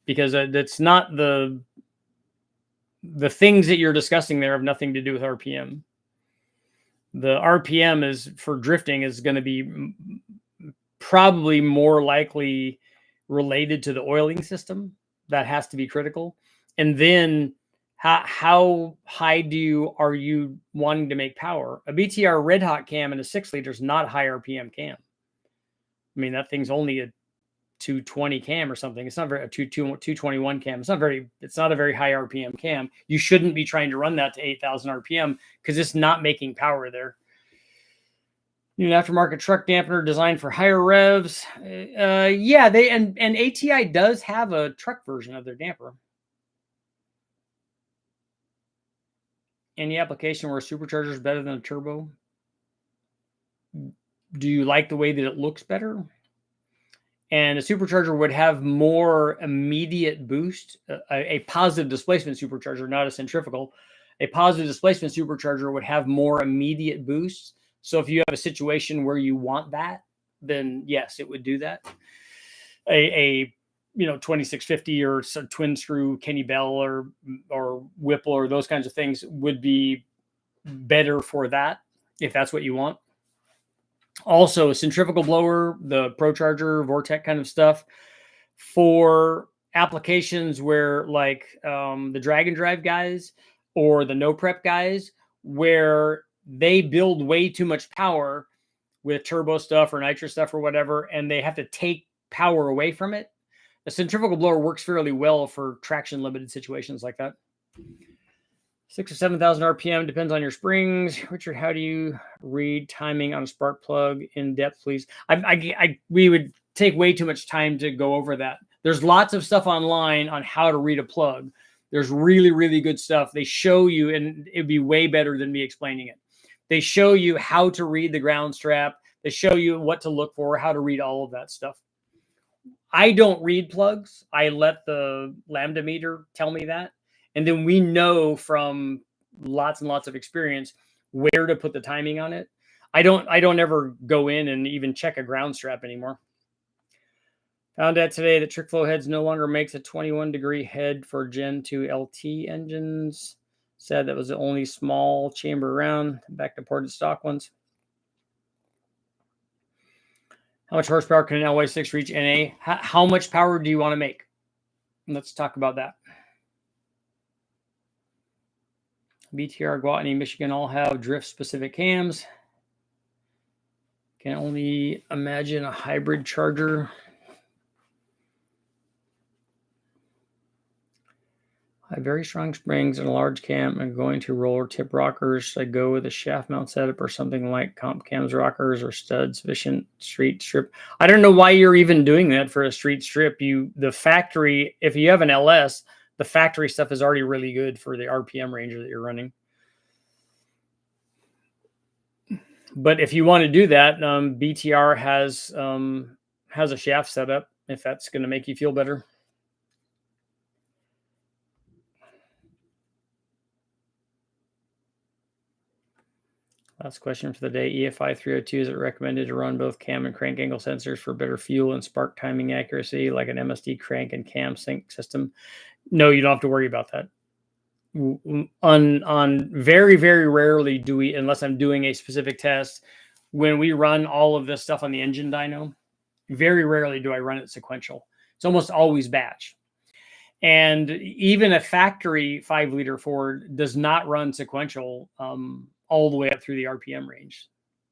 because that's not the things that you're discussing there have nothing to do with RPM. The RPM is for drifting is going to be probably more likely related to the oiling system. That has to be critical. And then how high are you wanting to make power? A BTR red hot cam in a 6-liter is not a high RPM cam. I mean, that thing's only a 220 cam or something. It's not very a 221 cam. It's not a very high RPM cam. You shouldn't be trying to run that to 8,000 RPM because it's not making power there. New aftermarket truck dampener designed for higher revs. Yeah, and ATI does have a truck version of their damper. Any application where a supercharger is better than a turbo? Do you like the way that it looks better? And a supercharger would have more immediate boost, a positive displacement supercharger, not a centrifugal. A positive displacement supercharger would have more immediate boosts. So if you have a situation where you want that, then yes, it would do that. A 2650 or some twin screw Kenny Bell or Whipple or those kinds of things would be better for that if that's what you want. Also, a centrifugal blower, the ProCharger, Vortec kind of stuff for applications where like the drag and drive guys or the no prep guys, where they build way too much power with turbo stuff or nitro stuff or whatever, and they have to take power away from it. A centrifugal blower works fairly well for traction limited situations like that. 6,000 or 7,000 RPM depends on your springs. Richard, how do you read timing on a spark plug in depth, please? We would take way too much time to go over that. There's lots of stuff online on how to read a plug. There's really, really good stuff. They show you, and it'd be way better than me explaining it. They show you how to read the ground strap. They show you what to look for, how to read all of that stuff. I don't read plugs. I let the lambda meter tell me that. And then we know from lots and lots of experience where to put the timing on it. I don't ever go in and even check a ground strap anymore. Found out today that TrickFlow Heads no longer makes a 21-degree head for Gen 2 LT engines. Said that was the only small chamber around. Back to ported stock ones. How much horsepower can an LY6 reach NA? How much power do you want to make? Let's talk about that. BTR, Guatney, Michigan all have drift-specific cams. Can only imagine a hybrid charger. I have very strong springs and a large cam. I'm going to roller tip rockers. I go with a shaft mount setup or something like comp cams rockers or stud sufficient street strip. I don't know why you're even doing that for a street strip. The factory, if you have an LS, the factory stuff is already really good for the RPM range that you're running. But if you want to do that, BTR has a shaft setup if that's going to make you feel better. Last question for the day. EFI 302, is it recommended to run both cam and crank angle sensors for better fuel and spark timing accuracy, like an MSD crank and cam sync system? No, you don't have to worry about that. On very, very rarely do we, unless I'm doing a specific test, when we run all of this stuff on the engine dyno, very rarely do I run it sequential. It's almost always batch. And even a factory 5-liter Ford does not run sequential all the way up through the RPM range.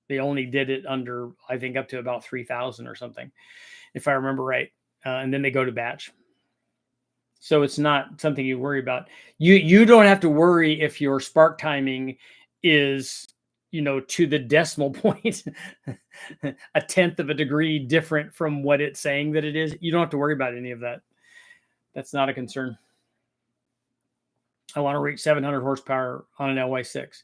They only did it under, I think, up to about 3,000 or something, if I remember right. And then they go to batch. So it's not something you worry about. You don't have to worry if your spark timing is, you know, to the decimal point, a tenth of a degree different from what it's saying that it is, you don't have to worry about any of that. That's not a concern. I want to reach 700 horsepower on an LY6.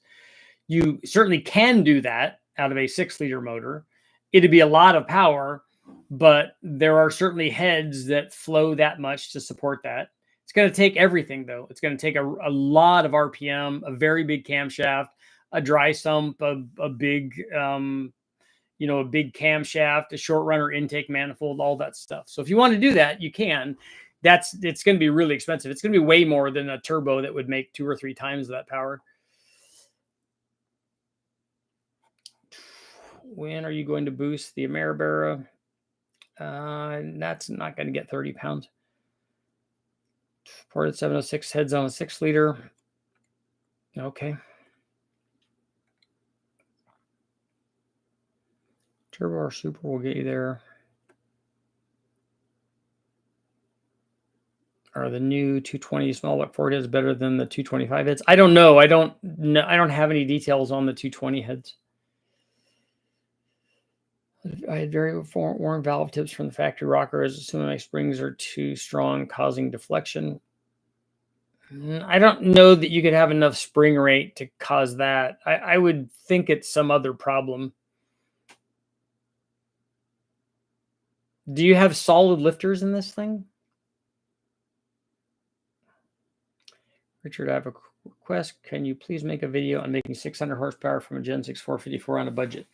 You certainly can do that out of a 6-liter motor. It'd be a lot of power, but there are certainly heads that flow that much to support that. It's going to take everything, though. It's going to take a lot of RPM, a very big camshaft, a dry sump, a big, you know, a big camshaft, a short runner intake manifold, all that stuff. So if you want to do that, you can. It's going to be really expensive. It's going to be way more than a turbo that would make 2 or 3 times that power. When are you going to boost the Ameribera? That's not going to get 30 pounds. Ported 706 heads on a 6-liter. Okay. Turbo or super will get you there. Are the new 220 small block Ford heads better than the 225 heads? I don't know. I don't have any details on the 220 heads. I had very worn valve tips from the factory rockers, assuming my springs are too strong, causing deflection. I don't know that you could have enough spring rate to cause that. I would think it's some other problem. Do you have solid lifters in this thing? Richard, I have a request. Can you please make a video on making 600 horsepower from a Gen 6 454 on a budget?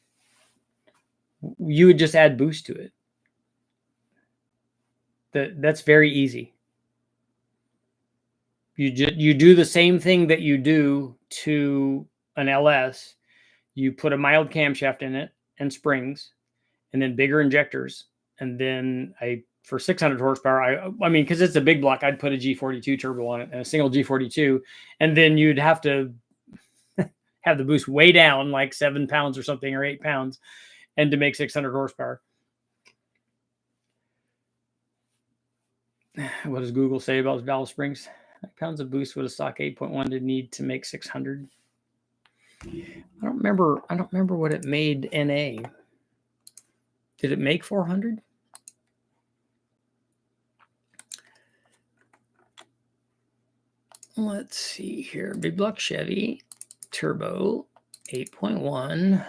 You would just add boost to it. That's very easy. You do the same thing that you do to an LS. You put a mild camshaft in it and springs, and then bigger injectors. And then for 600 horsepower, I mean, because it's a big block, I'd put a G42 turbo on it and a single G42. And then you'd have to have the boost way down, like 7 pounds or something, or 8 pounds, and to make 600 horsepower. What does Google say about valve springs? Pounds of boost with a stock 8.1 to need to make 600. I don't remember what it made NA. Did it make 400? Let's see here. Big block Chevy turbo 8.1.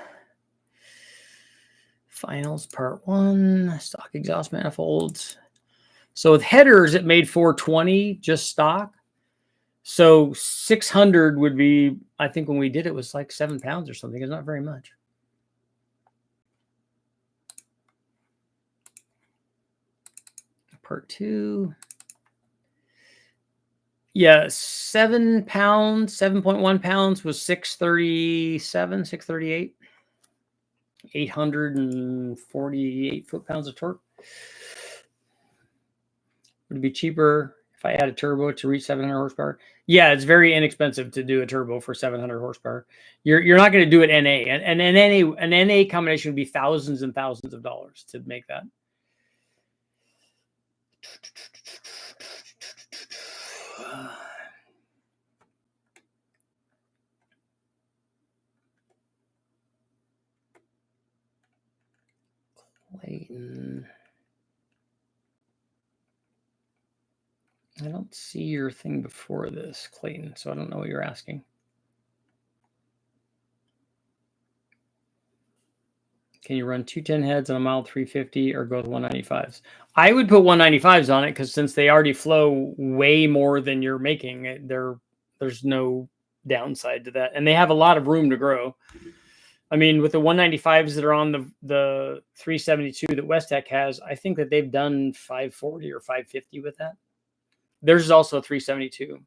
Finals part 1. Stock exhaust manifolds. So with headers, it made 420 just stock. So 600 would be, I think when we did it was like 7 pounds or something. It's not very much. Part 2. Yeah, 7 pounds, 7.1 pounds was 637, 638. 848 foot-pounds of torque. Would it be cheaper if I add a turbo to reach 700 horsepower? Yeah, it's very inexpensive to do a turbo for 700 horsepower. You're not going to do it NA. And an NA combination would be thousands and thousands of dollars to make that. Clayton. I don't see your thing before this, Clayton, so I don't know what you're asking. Can you run 210 heads on a mild 350 or go with 195s? I would put 195s on it because since they already flow way more than you're making, there's no downside to that. And they have a lot of room to grow. I mean, with the 195s that are on the 372 that Westech has, I think that they've done 540 or 550 with that. Theirs is also 372.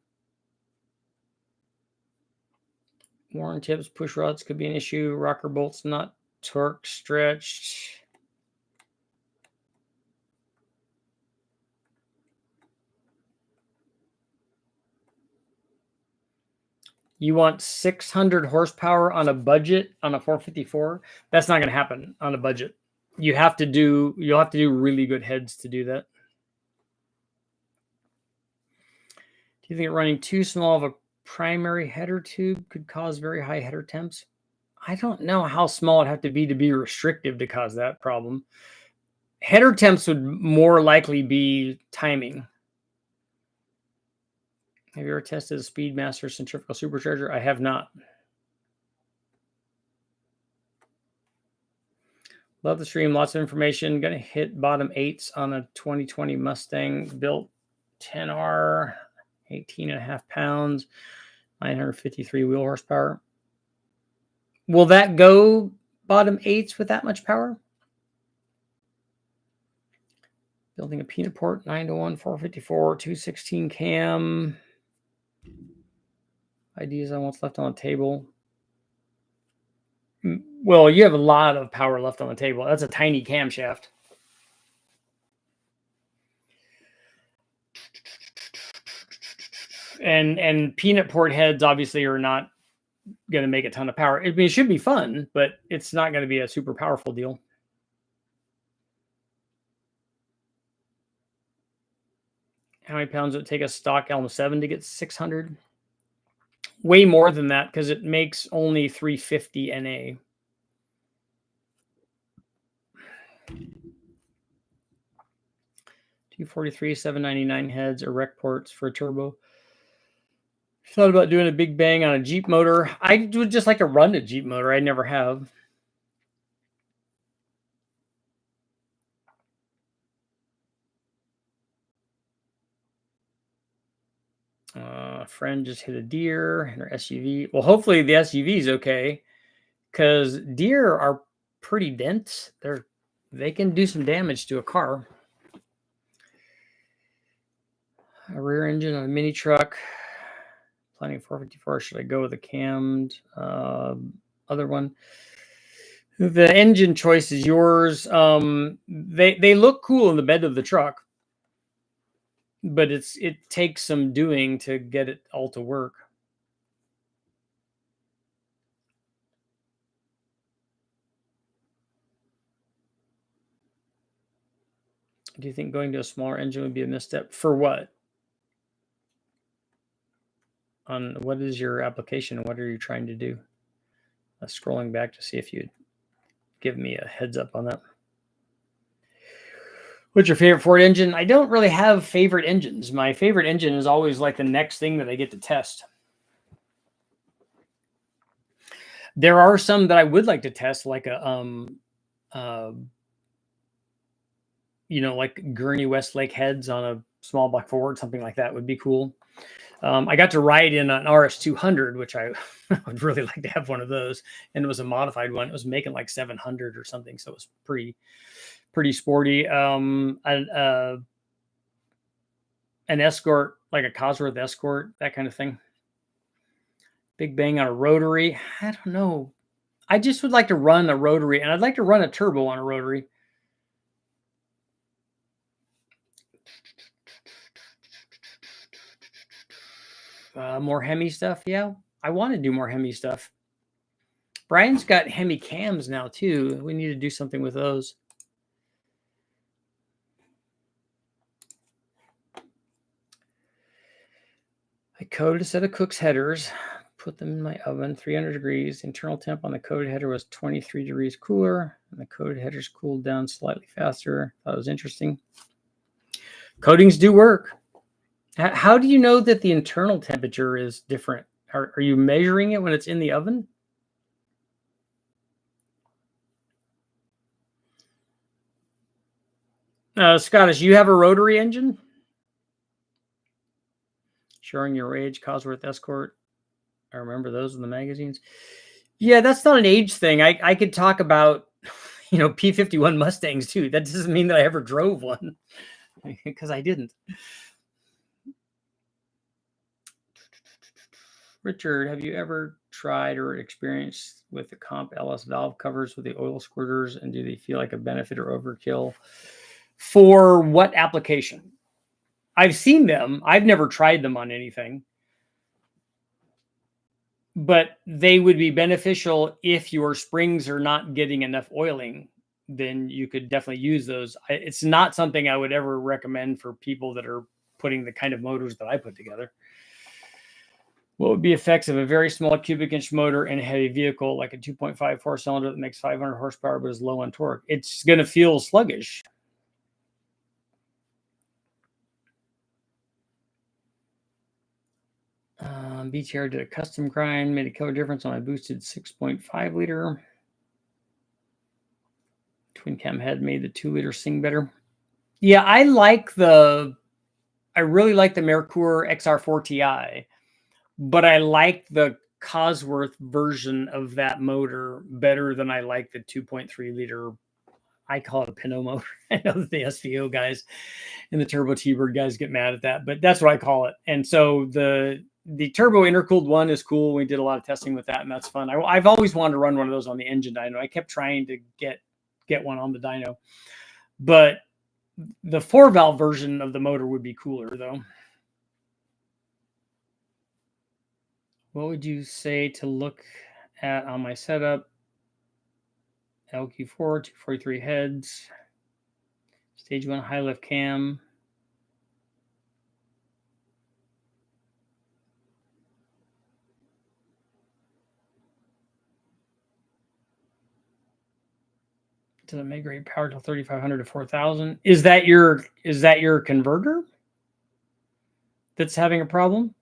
Worn tips, push rods could be an issue. Rocker bolts not torque stretched. You want 600 horsepower on a budget on a 454? That's not going to happen on a budget. You'll have to do really good heads to do that. Do you think running too small of a primary header tube could cause very high header temps? I don't know how small it'd have to be restrictive to cause that problem. Header temps would more likely be timing. Have you ever tested a Speedmaster centrifugal supercharger? I have not. Love the stream. Lots of information. Going to hit bottom 8s on a 2020 Mustang built 10R, 18.5 pounds, 953 wheel horsepower. Will that go bottom 8s with that much power? Building a peanut port, 9-to-1, 454, 216 cam. Ideas on what's left on the table. Well, you have a lot of power left on the table. That's a tiny camshaft. And peanut port heads obviously are not going to make a ton of power. I mean, it should be fun, but it's not going to be a super powerful deal. How many pounds would it take a stock Elm 7 to get 600? Way more than that because it makes only 350 NA. $243, $799 heads or rec ports for a turbo. Thought about doing a big bang on a Jeep motor. I would just like to run a Jeep motor. I never have. Friend just hit a deer in her SUV. Well, hopefully the SUV is okay because deer are pretty dense. They can do some damage to a car. A rear engine on a mini truck. Planning 454. Should I go with a cammed other one? The engine choice is yours. They look cool in the bed of the truck, but it takes some doing to get it all to work. Do you think going to a smaller engine would be a misstep? For what? On what is your application? What are you trying to do? Scrolling back to see if you'd give me a heads up on that. What's your favorite Ford engine? I don't really have favorite engines. My favorite engine is always like the next thing that I get to test. There are some that I would like to test, like a like Gurney Westlake heads on a small block Ford, something like that would be cool. I got to ride in an RS200, which I would really like to have one of those. And it was a modified one. It was making like 700 or something. So it was pretty sporty. An Escort, like a Cosworth Escort, that kind of thing. Big bang on a rotary. I don't know. I just would like to run a rotary, and I'd like to run a turbo on a rotary. More Hemi stuff. Yeah, I want to do more Hemi stuff. Brian's got Hemi cams now too. We need to do something with those. I coated a set of Cook's headers, put them in my oven, 300 degrees. Internal temp on the coated header was 23 degrees cooler, and the coated headers cooled down slightly faster. Thought it was interesting. Coatings do work. How do you know that the internal temperature is different? Are you measuring it when it's in the oven? Scottish, you have a rotary engine? Showing your age, Cosworth Escort. I remember those in the magazines. Yeah, that's not an age thing. I could talk about, P-51 Mustangs too. That doesn't mean that I ever drove one because I didn't. Richard, have you ever tried or experienced with the Comp LS valve covers with the oil squirters, and do they feel like a benefit or overkill? For what application? I've seen them. I've never tried them on anything. But they would be beneficial if your springs are not getting enough oiling. Then you could definitely use those. It's not something I would ever recommend for people that are putting the kind of motors that I put together. What would be effects of a very small cubic inch motor in a heavy vehicle like a 2.5 4-cylinder that makes 500 horsepower but is low on torque? It's going to feel sluggish. BTR did a custom grind, made a killer difference on my boosted 6.5 liter. Twin cam head made the 2 liter sing better. Yeah, I really like the Merkur XR4 Ti, but I like the Cosworth version of that motor better than I like the 2.3 liter. I call it a Pinot motor. I know that the SVO guys and the Turbo T-Bird guys get mad at that, but that's what I call it. And so the turbo intercooled one is cool. We did a lot of testing with that, and that's fun. I've always wanted to run one of those on the engine dyno. I kept trying to get one on the dyno, but the 4-valve version of the motor would be cooler, though. What would you say to look at on my setup? LQ4, 243 heads, stage 1 high lift cam. Doesn't make great power till 3,500 to 4,000. Is that your converter that's having a problem?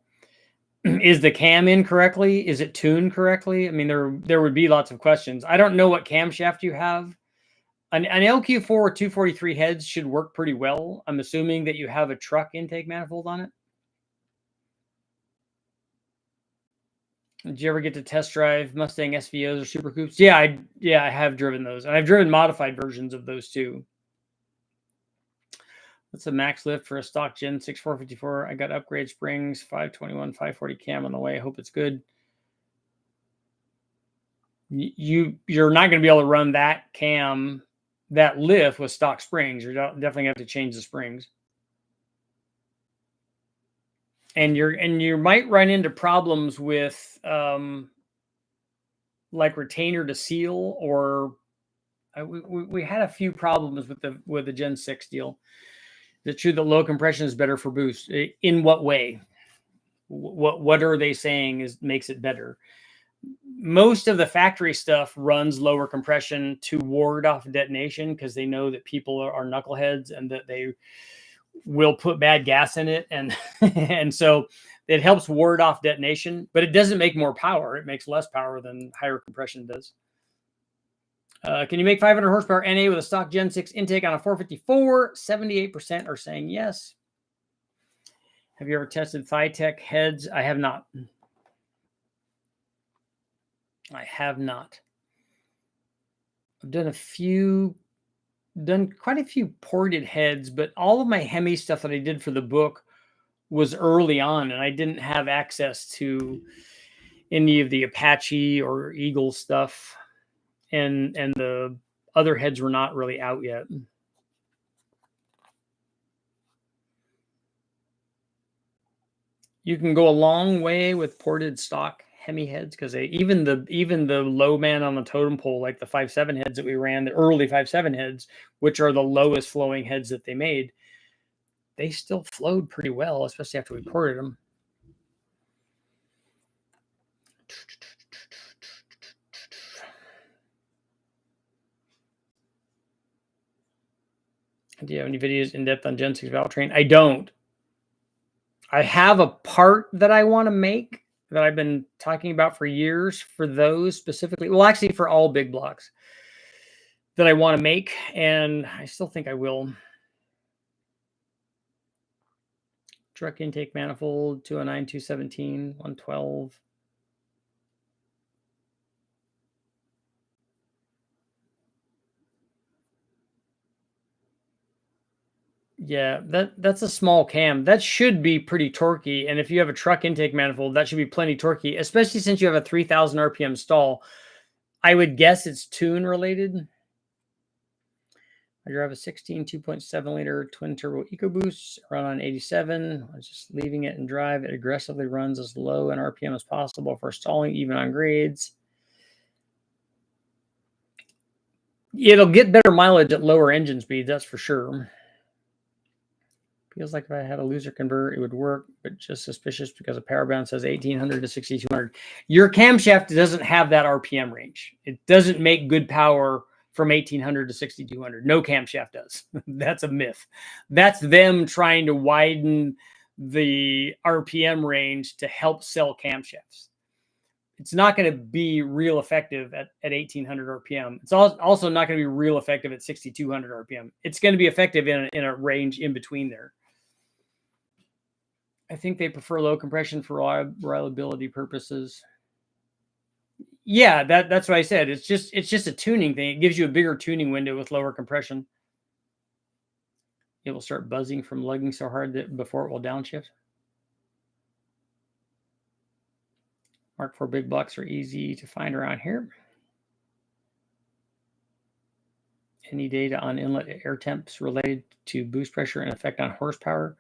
Is the cam in correctly? Is it tuned correctly? I mean, there would be lots of questions. I don't know what camshaft you have. An LQ4 243 heads should work pretty well. I'm assuming that you have a truck intake manifold on it. Did you ever get to test drive Mustang SVOs or Super Coupes? Yeah, I have driven those. And I've driven modified versions of those too. What's the max lift for a stock Gen 6 454? I got upgrade springs, 521, 540 cam on the way. I hope it's good. You're not going to be able to run that cam, that lift with stock springs. You're definitely going to have to change the springs. And you might run into problems with like retainer to seal, or we had a few problems with the Gen 6 deal. Is it true that low compression is better for boost? In what way? What are they saying makes it better? Most of the factory stuff runs lower compression to ward off detonation because they know that people are knuckleheads and that they will put bad gas in it, and and so it helps ward off detonation, but it doesn't make more power. It makes less power than higher compression does. Can you make 500 horsepower NA with a stock Gen 6 intake on a 454? 78% are saying yes. Have you ever tested Thytec heads? I have not. I have not. I've done quite a few ported heads, but all of my Hemi stuff that I did for the book was early on, and I didn't have access to any of the Apache or Eagle stuff, and the other heads were not really out yet. You can go a long way with ported stock Hemi heads because even the low man on the totem pole, like the 5.7 heads that we ran, the early 5.7 heads, which are the lowest flowing heads that they made, they still flowed pretty well, especially after we ported them. Do you have any videos in depth on Gen 6 valve train? I don't. I have a part that I want to make that I've been talking about for years for those specifically. Well, actually for all big blocks that I want to make, and I still think I will. Truck intake manifold, 209, 217, 112. Yeah, that's a small cam. That should be pretty torquey. And if you have a truck intake manifold, that should be plenty torquey, especially since you have a 3,000 RPM stall. I would guess it's tune related. I drive a 16 2.7 liter twin turbo EcoBoost, run on 87. I was just leaving it in drive. It aggressively runs as low in RPM as possible for stalling, even on grades. It'll get better mileage at lower engine speeds, that's for sure. Feels like if I had a loser converter, it would work, but just suspicious because a power band says 1800 to 6200. Your camshaft doesn't have that RPM range. It doesn't make good power from 1800 to 6200. No camshaft does. That's a myth. That's them trying to widen the RPM range to help sell camshafts. It's not going to be real effective at 1800 RPM. It's also not going to be real effective at 6200 RPM. It's going to be effective in a range in between there. I think they prefer low compression for reliability purposes. Yeah, that's what I said. It's just a tuning thing. It gives you a bigger tuning window with lower compression. It will start buzzing from lugging so hard that before it will downshift. Mark IV big blocks are easy to find around here. Any data on inlet air temps related to boost pressure and effect on horsepower?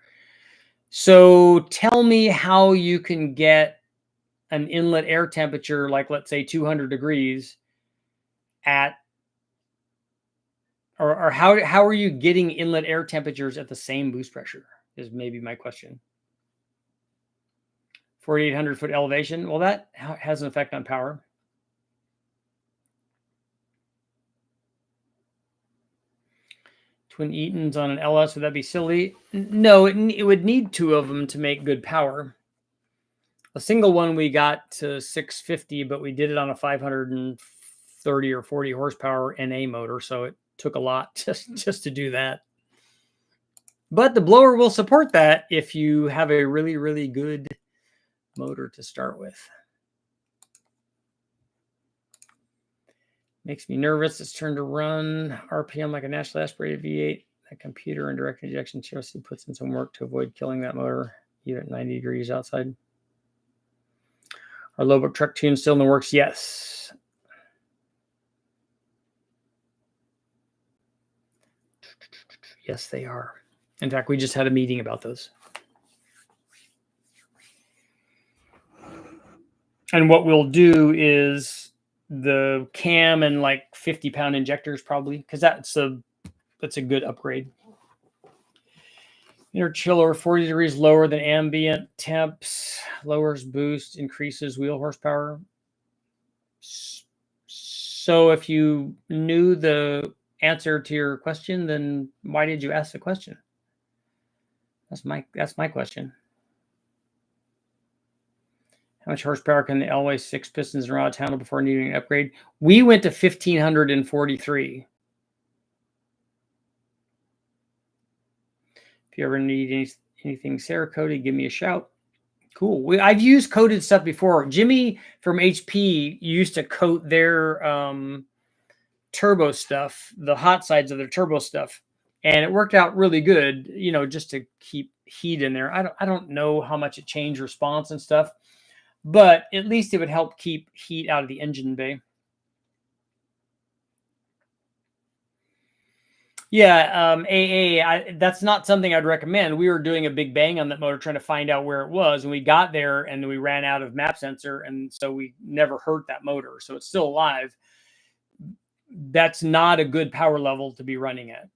So tell me how you can get an inlet air temperature, like let's say 200 degrees at, or how are you getting inlet air temperatures at the same boost pressure is maybe my question. 4,800 foot elevation. Well, that has an effect on power. Twin Eatons on an LS, would that be silly? No, it would need two of them to make good power. A single one we got to 650, but we did it on a 530 or 40 horsepower NA motor, so it took a lot just to do that. But the blower will support that if you have a really, really good motor to start with. Makes me nervous. It's turned to run RPM like a naturally aspirated V8. That computer and direct injection chassis puts in some work to avoid killing that motor, even at 90 degrees outside. Are Lobot truck tunes still in the works? Yes. Yes, they are. In fact, we just had a meeting about those. And what we'll do is the cam and like 50-pound injectors probably, because that's a good upgrade. Inner chiller 40 degrees lower than ambient temps, lowers boost, increases wheel horsepower. So if you knew the answer to your question, then why did you ask the question? That's my question. How much horsepower can the Elway 6 pistons and rods handle before needing an upgrade? We went to 1,543. If you ever need anything Cerakoted, give me a shout. Cool. I've used coated stuff before. Jimmy from HP used to coat their turbo stuff, the hot sides of their turbo stuff, and it worked out really good, you know, just to keep heat in there. I don't know how much it changed response and stuff, but at least it would help keep heat out of the engine bay. Yeah, that's not something I'd recommend. We were doing a big bang on that motor trying to find out where it was, and we got there and we ran out of map sensor, and so we never hurt that motor. So it's still alive. That's not a good power level to be running at.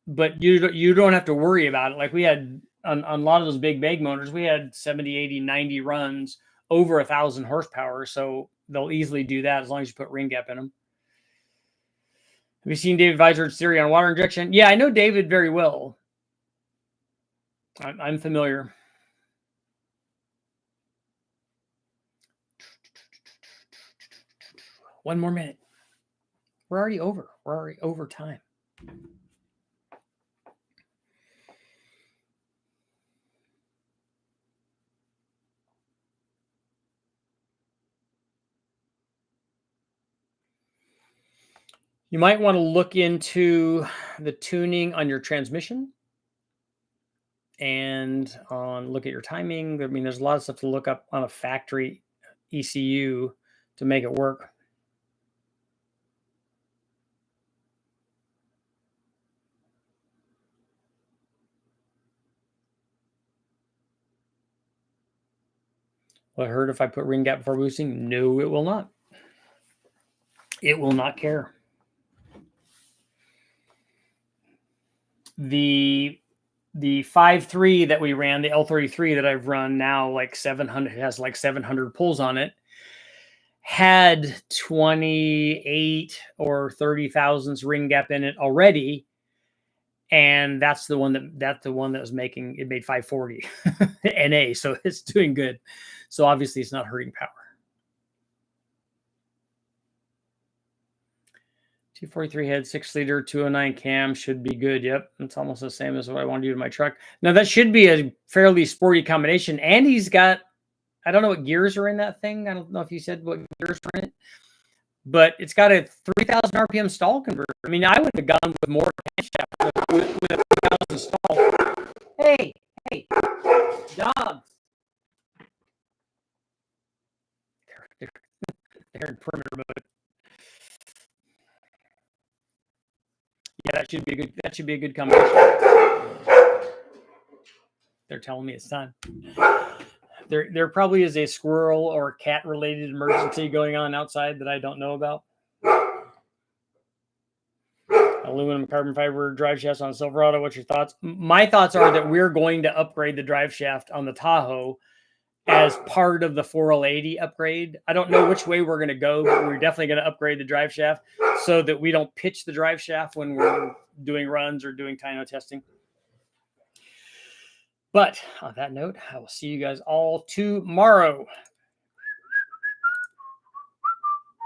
But you don't have to worry about it. Like we had on a lot of those big bag motors, we had 70, 80, 90 runs over 1,000 horsepower. So they'll easily do that as long as you put ring gap in them. Have you seen David Vizard's theory on water injection? Yeah, I know David very well. I'm familiar. One more minute. We're already over. We're already over time. You might want to look into the tuning on your transmission and look at your timing. I mean, there's a lot of stuff to look up on a factory ECU to make it work. Well, I heard if I put ring gap before boosting, no, it will not. It will not care. The the 5.3 that we ran, the L33 that I've run now, like 700, has like 700 pulls on it, had 28 or 30 thousandths ring gap in it already. And that's the one that was making, it made 540 NA. So it's doing good. So obviously it's not hurting power. 243 head, 6-liter, 209 cam should be good. Yep. It's almost the same as what I want to do to my truck. Now that should be a fairly sporty combination. And he's got, I don't know what gears are in that thing. I don't know if you said what gears are in it, but it's got a 3,000 RPM stall converter. I mean, I would have gone with more camshaft with a 3,000 stall. Hey, dogs. They're in perimeter mode. Yeah, that should be a good combination. They're telling me it's time. There probably is a squirrel or cat related emergency going on outside that I don't know about. Aluminum carbon fiber drive shafts on Silverado. What's your thoughts? My thoughts are that we're going to upgrade the drive shaft on the Tahoe as part of the 4L80 upgrade. I don't know which way we're going to go, but we're definitely going to upgrade the drive shaft so that we don't pitch the drive shaft when we're doing runs or doing dyno testing. But on that note, I will see you guys all tomorrow.